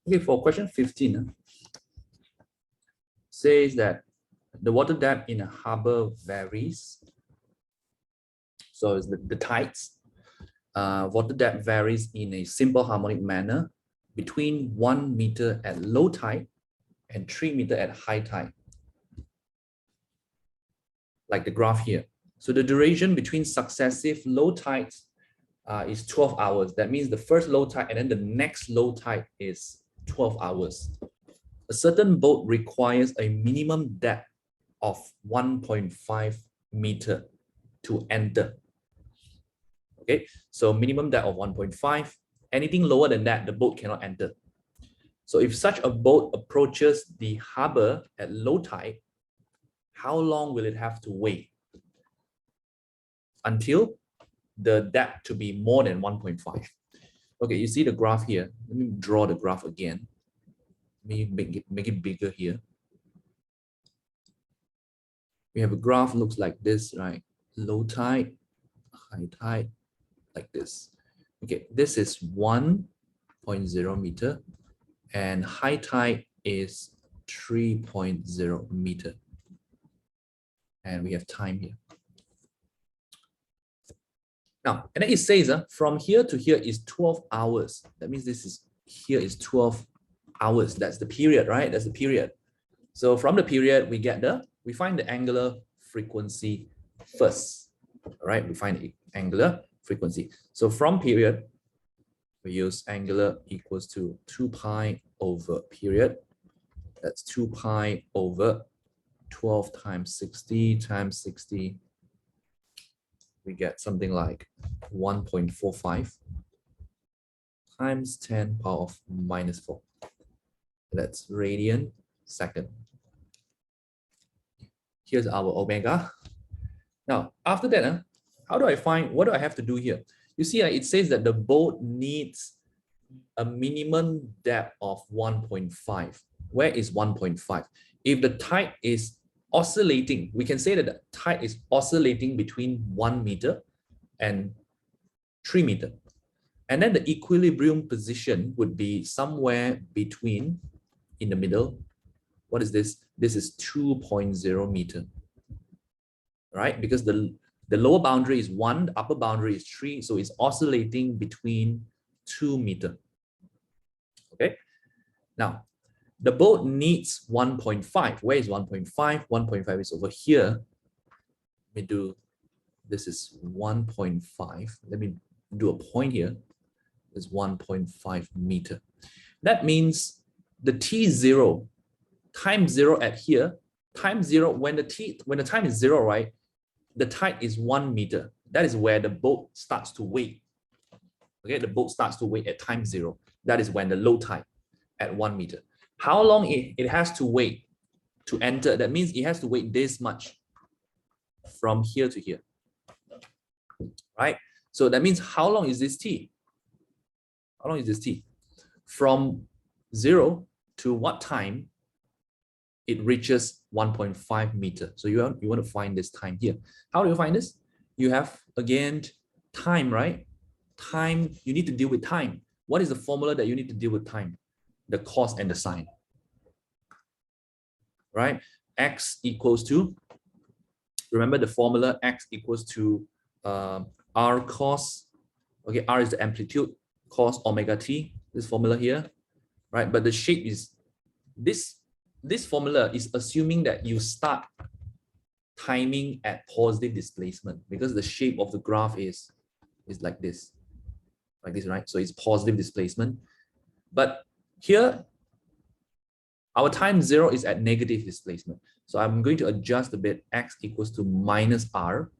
Okay, for question 15, says that the water depth in a harbor varies. So it's the tides. Water depth varies in a simple harmonic manner between 1 meter at low tide and 3 meter at high tide, like the graph here. So the duration between successive low tides is 12 hours. That means the first low tide and then the next low tide is 12 hours. A certain boat requires a minimum depth of 1.5 meter to enter. Okay, so minimum depth of 1.5. Anything lower than that, the boat cannot enter. So if such a boat approaches the harbor at low tide, how long will it have to wait until the depth to be more than 1.5? Okay, you see the graph here. Let me draw the graph again. Let me make it bigger here. We have a graph looks like this, right? Low tide, high tide, like this. Okay, this is 1.0 meter and high tide is 3.0 meter. And we have time here. Now, and then it says from here to here is 12 hours. That means this is here is 12 hours. That's the period, right? That's the period. So from the period, we find the angular frequency first. All right, we find the angular frequency. So from period, we use angular equals to 2 pi over period. That's 2 pi over 12 times 60 times 60. We get something like 1.45 times 10 power of minus 4. That's radian second. Here's our omega. Now, after that, how do I find, what do I have to do here? You see, it says that the boat needs a minimum depth of 1.5. Where is 1.5? If the tide is oscillating, we can say that the tide is oscillating between 1 meter and 3 meter. And then the equilibrium position would be somewhere between, in the middle. What is this? This is 2.0 meter, right? Because the lower boundary is 1, the upper boundary is 3, so it's oscillating between 2 meter. Okay. Now, the boat needs 1.5. Where is 1.5? 1.5 is over here. Let me do, this is 1.5. Let me do a point here. It's 1.5 meter. That means the T0, time 0 at here, time 0, when the time is 0, right? The tide is 1 meter. That is where the boat starts to wait. Okay, the boat starts to wait at time 0. That is when the low tide at 1 meter. How long it has to wait to enter? That means it has to wait this much from here to here, right? So that means how long is this T? How long is this T? From 0 to what time it reaches 1.5 meter. So you want to find this time here. How do you find this? You have, again, time, right? Time, you need to deal with time. What is the formula that you need to deal with time? The cos and the sine, right? X equals to, remember the formula, X equals to R cos, okay, R is the amplitude, cos omega t, this formula here, right? But the shape is, this formula is assuming that you start timing at positive displacement, because the shape of the graph is like this, right? So it's positive displacement. But here, our time 0 is at negative displacement. So I'm going to adjust a bit. X equals to minus R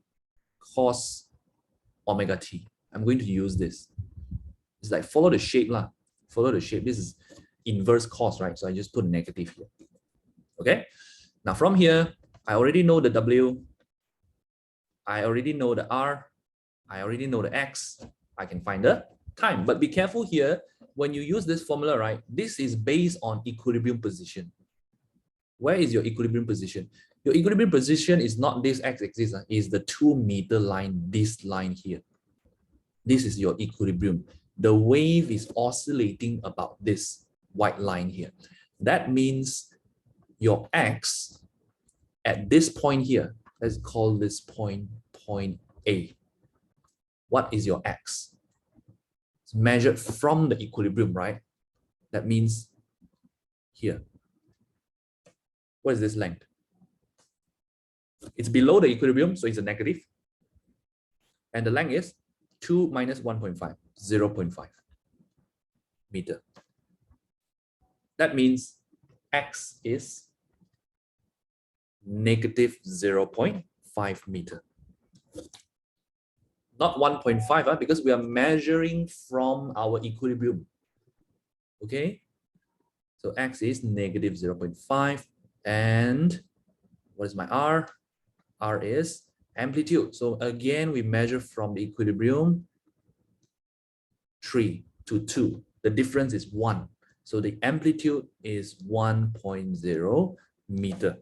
cos omega t. I'm going to use this. It's like follow the shape lah. Follow the shape. This is inverse cos, right? So I just put negative here. Okay. Now from here, I already know the W. I already know the R. I already know the X. I can find the time. But be careful here. When you use this formula, right, this is based on equilibrium position. Where is your equilibrium position? Your equilibrium position is not this x-axis, is the 2 meter line, this line here. This is your equilibrium. The wave is oscillating about this. white line here. That means your x at this point here, let's call this point A. What is your x? It's measured from the equilibrium, right? That means here. What is this length? It's below the equilibrium, so it's a negative. And the length is 2 minus 1.5, 0.5 meter. That means x is negative 0.5 meter. Not 1.5, because we are measuring from our equilibrium. Okay? So x is negative 0.5. And what is my r? R is amplitude. So again, we measure from the equilibrium 3 to 2. The difference is 1. So the amplitude is 1.0 meter.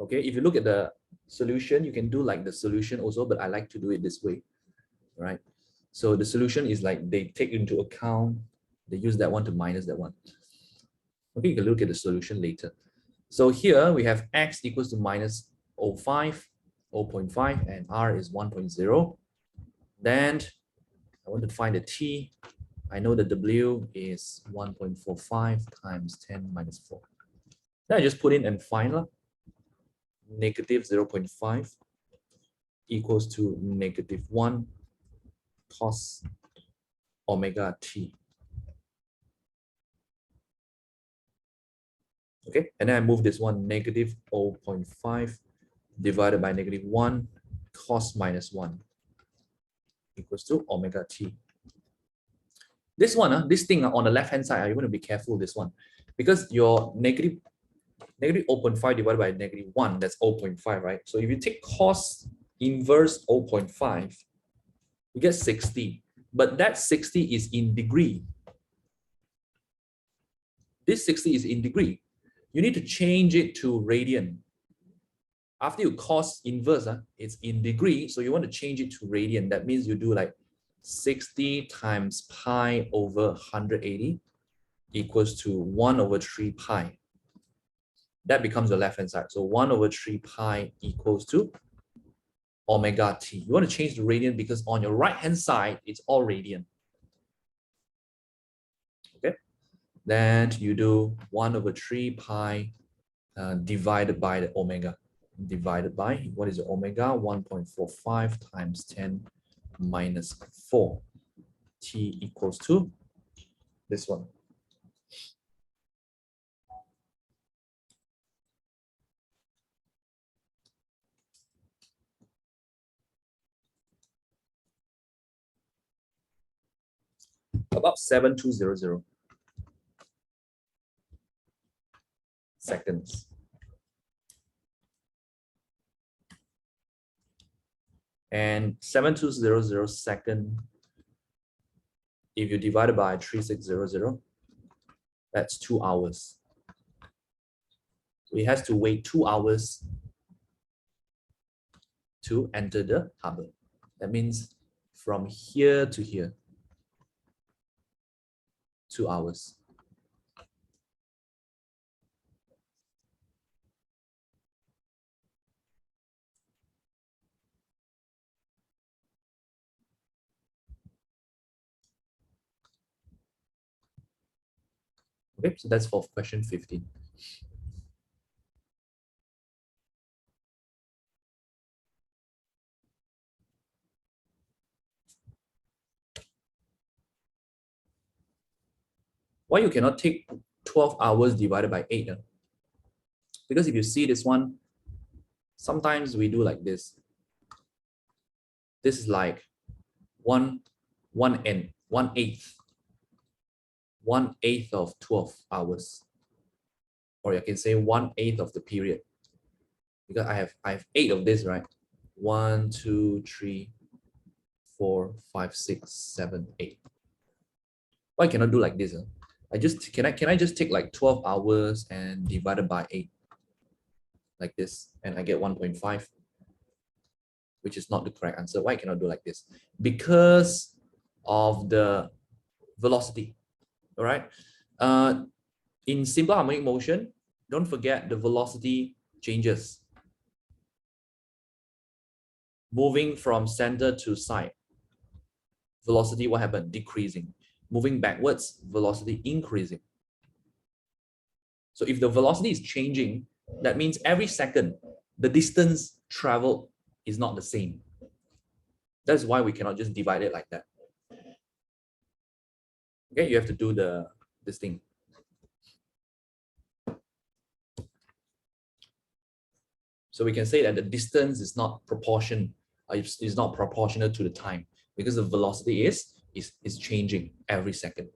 Okay, if you look at the solution, you can do like the solution also, but I like to do it this way, right? So the solution is like they take into account, they use that one to minus that one. Okay, you can look at the solution later. So here we have x equals to minus 0.5, and r is 1.0. Then I want to find the t. I know the w is 1.45 times 10 minus 4. Then I just put in and find negative 0.5 equals to negative 1 cos omega t. Okay, and then I move this one, negative 0.5 divided by negative 1 cos minus 1 equals to omega t. This one, this thing on the left hand side, you want to be careful this one, because your negative 0.5 divided by negative 1, that's 0.5, right? So if you take cos inverse 0.5, you get 60, but that 60 is in degree. This 60 is in degree. You need to change it to radian. After you cos inverse, it's in degree, so you want to change it to radian. That means you do like 60 times pi over 180 equals to 1 over 3 pi. That becomes the left-hand side. So 1 over 3 pi equals to omega t. You want to change the radian because on your right-hand side, it's all radian. Okay. Then you do 1 over 3 pi divided by the omega. Divided by, what is the omega? 1.45 times 10 minus 4. T equals to this one. About 7200 seconds. And 7200 second, if you divide it by 3600, that's 2 hours. So it has to wait 2 hours to enter the harbor. That means from here to here, 2 hours. Okay, so that's for question 15. Why you cannot take 12 hours divided by 8? Because if you see this one, sometimes we do like this. This is like 1/8 of 12 hours. Or you can say 1/8 of the period. Because I have 8 of this, right? 1, 2, 3, 4, 5, 6, 7, 8. Why I cannot do like this? Can I just take like 12 hours and divide it by 8 like this, and I get 1.5, which is not the correct answer. Why I cannot do like this? Because of the velocity. All right. In simple harmonic motion, don't forget the velocity changes. Moving from center to side, velocity what happened? Decreasing. Moving backwards, velocity increasing. So if the velocity is changing, that means every second, the distance traveled is not the same. That's why we cannot just divide it like that. Okay, you have to do this thing. So we can say that the distance is not is not proportional to the time, because the velocity is changing every second.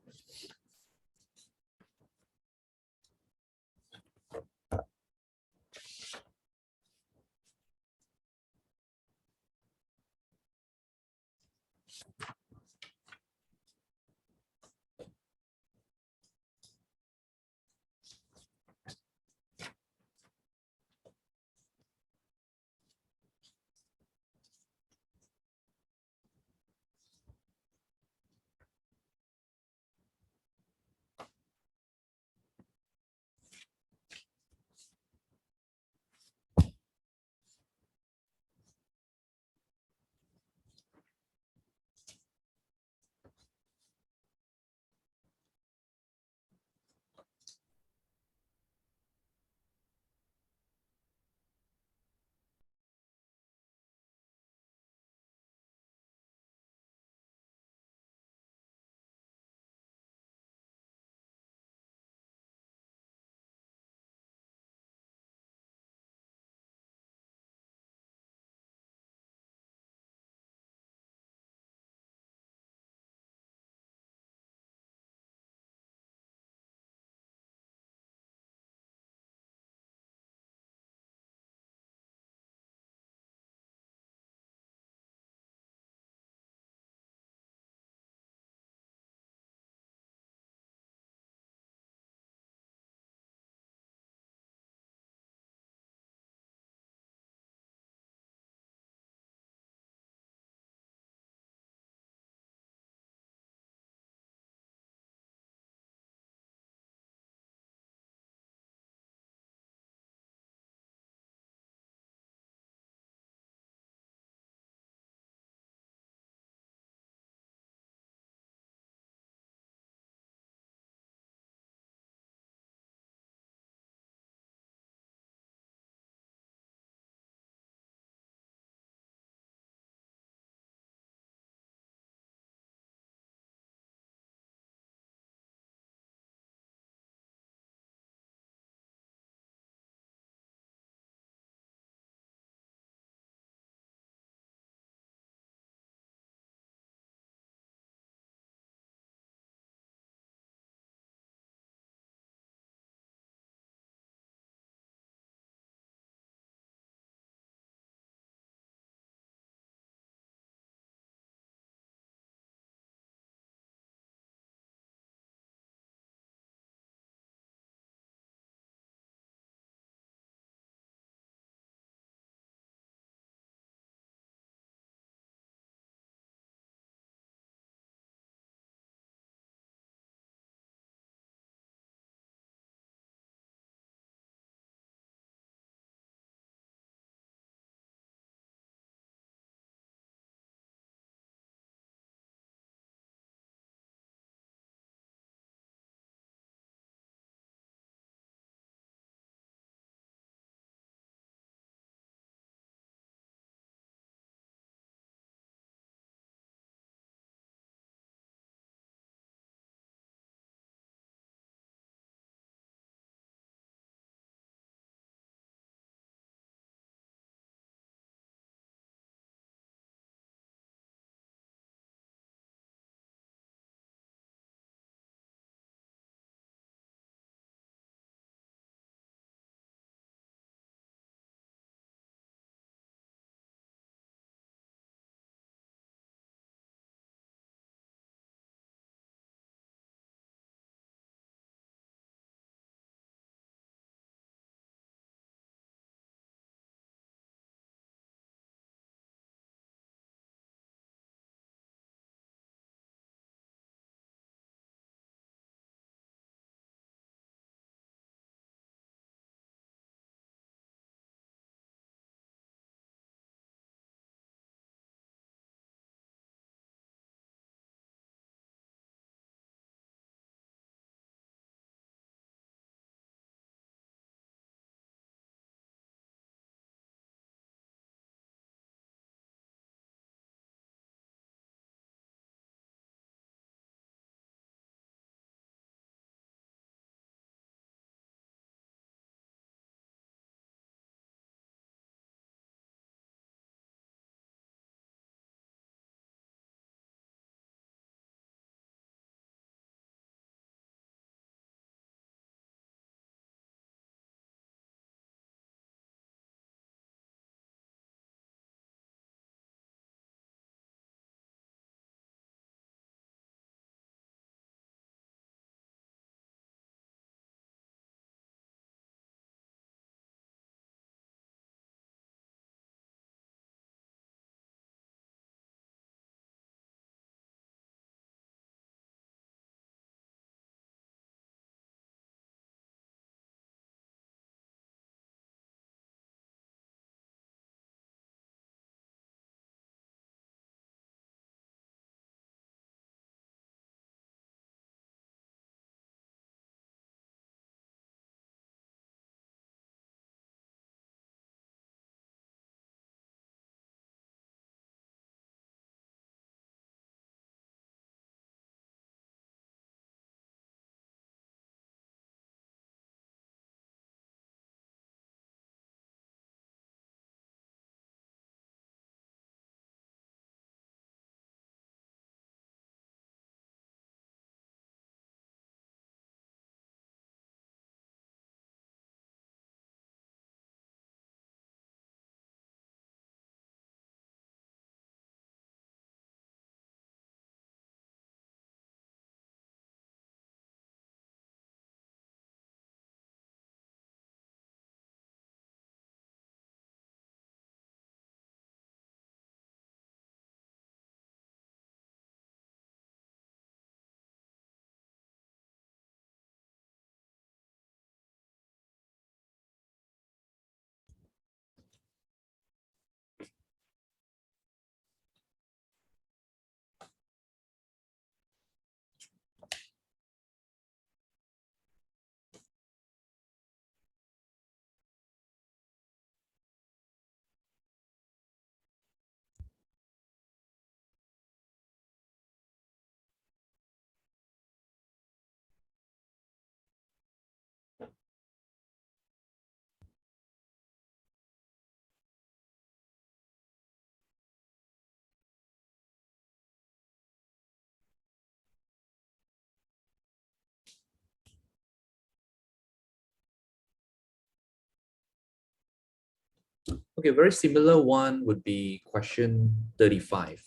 Okay, very similar one would be question 35.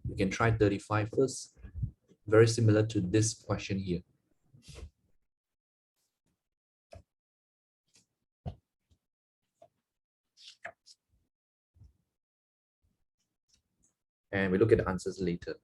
You can try 35 first. Very similar to this question here. And we look at the answers later.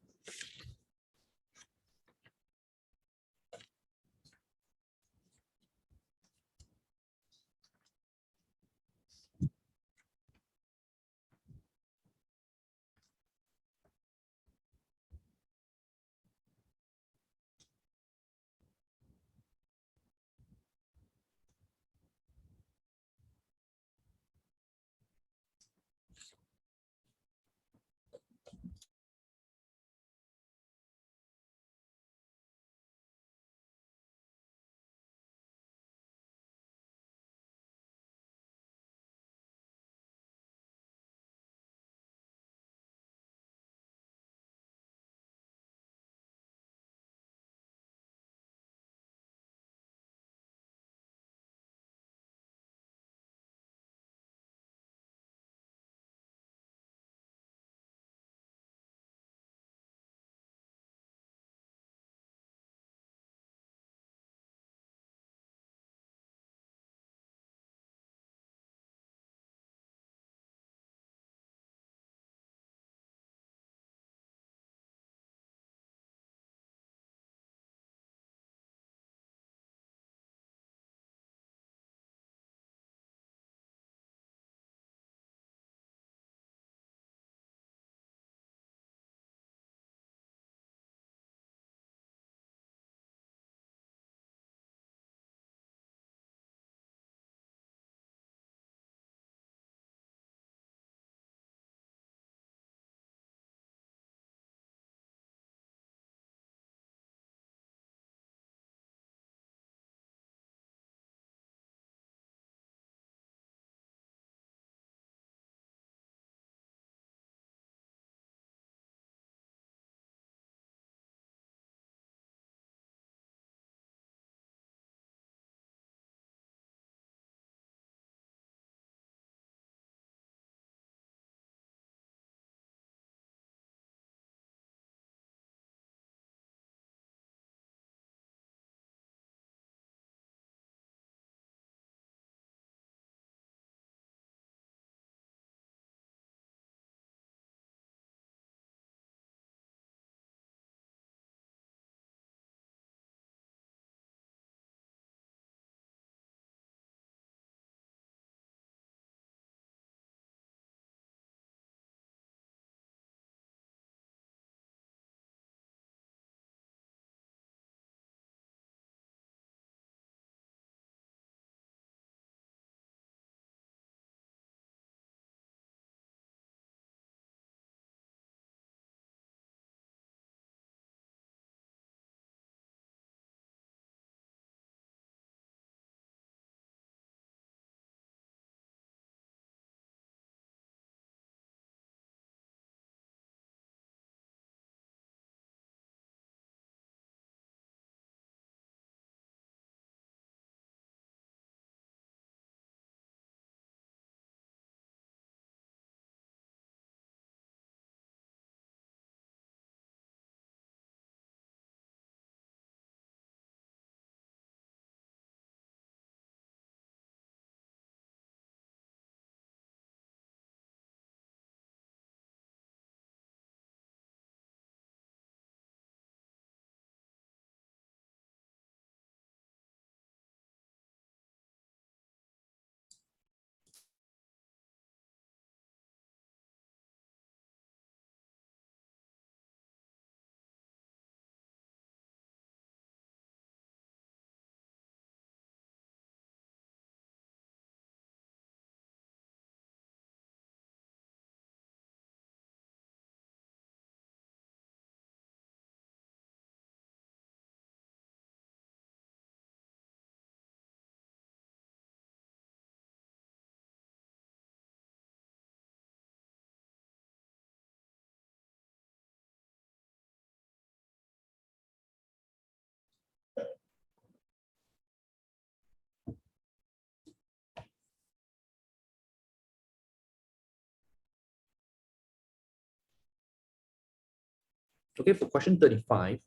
Okay, for question 35.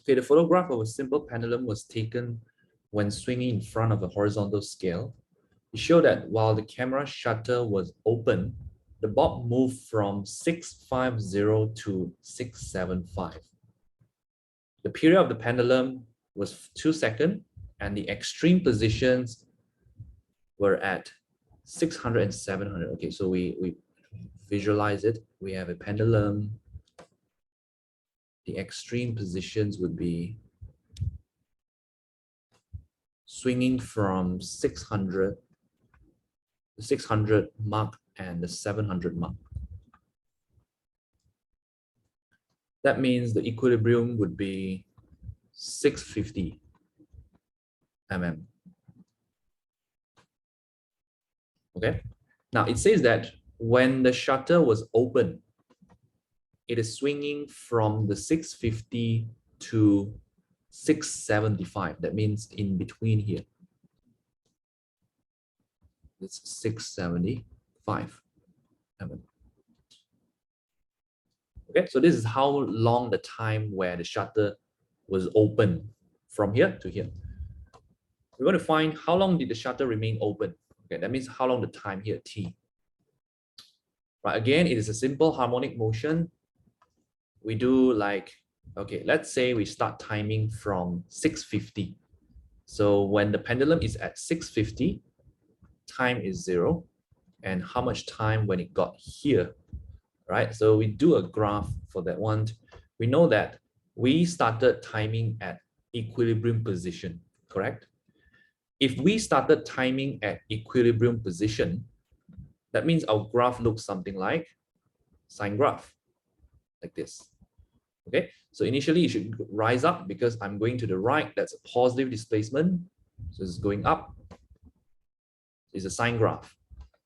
Okay, the photograph of a simple pendulum was taken when swinging in front of a horizontal scale. It showed that while the camera shutter was open, the bob moved from 650 to 675. The period of the pendulum was 2 seconds, and the extreme positions were at 600 and 700. Okay, so we visualize it. We have a pendulum. The extreme positions would be swinging from 600, the 600 mark and the 700 mark. That means the equilibrium would be 650 mm. Okay, now it says that when the shutter was open, it is swinging from the 650 to 675. That means in between here. It's 675 mm. Okay, so this is how long the time where the shutter was open from here to here. We're going to find how long did the shutter remain open. Okay, that means how long the time here, t. Right, again, it is a simple harmonic motion. We do like, okay, let's say we start timing from 650. So when the pendulum is at 650, time is 0. And how much time when it got here, right? So we do a graph for that one. We know that we started timing at equilibrium position, correct? If we started timing at equilibrium position, that means our graph looks something like sine graph, like this. Okay, so initially it should rise up because I'm going to the right. That's a positive displacement. So it's going up. It's a sine graph.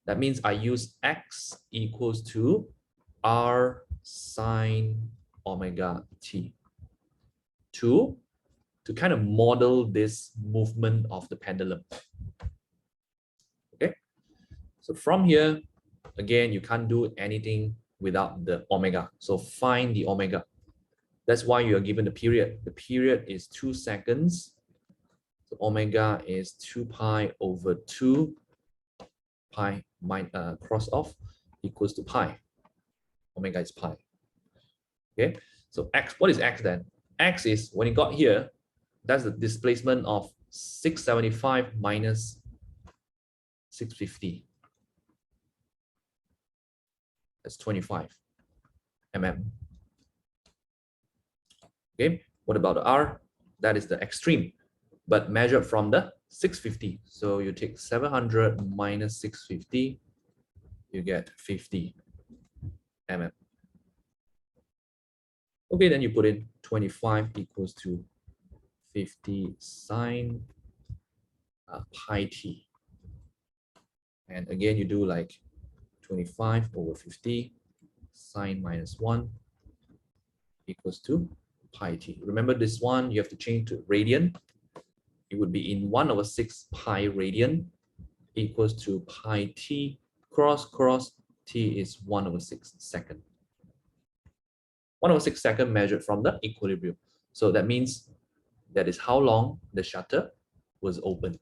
That means I use x equals to r sine omega t to kind of model this movement of the pendulum. Okay, so from here, again, you can't do anything without the omega. So find the omega. That's why you are given the period. The period is 2 seconds. So omega is 2 pi over 2 pi cross off equals to pi. Omega is pi. Okay, so x, what is x then? X is when it got here, that's the displacement of 675 minus 650. That's 25 mm. Okay, what about the r? That is the extreme, but measured from the 650. So you take 700 minus 650, you get 50 mm. Okay, then you put in 25 equals to 50 sine pi t. And again, you do like 25 over 50 sine minus 1 equals to pi t. Remember this one, you have to change to radian. It would be in 1 over 6 pi radian equals to pi t cross t is 1 over 6 second. 1 over 6 second measured from the equilibrium. So that means that is how long the shutter was open.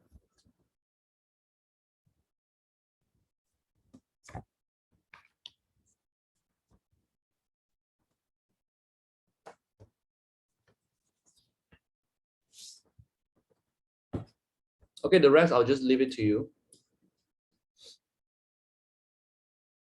Okay, the rest I'll just leave it to you.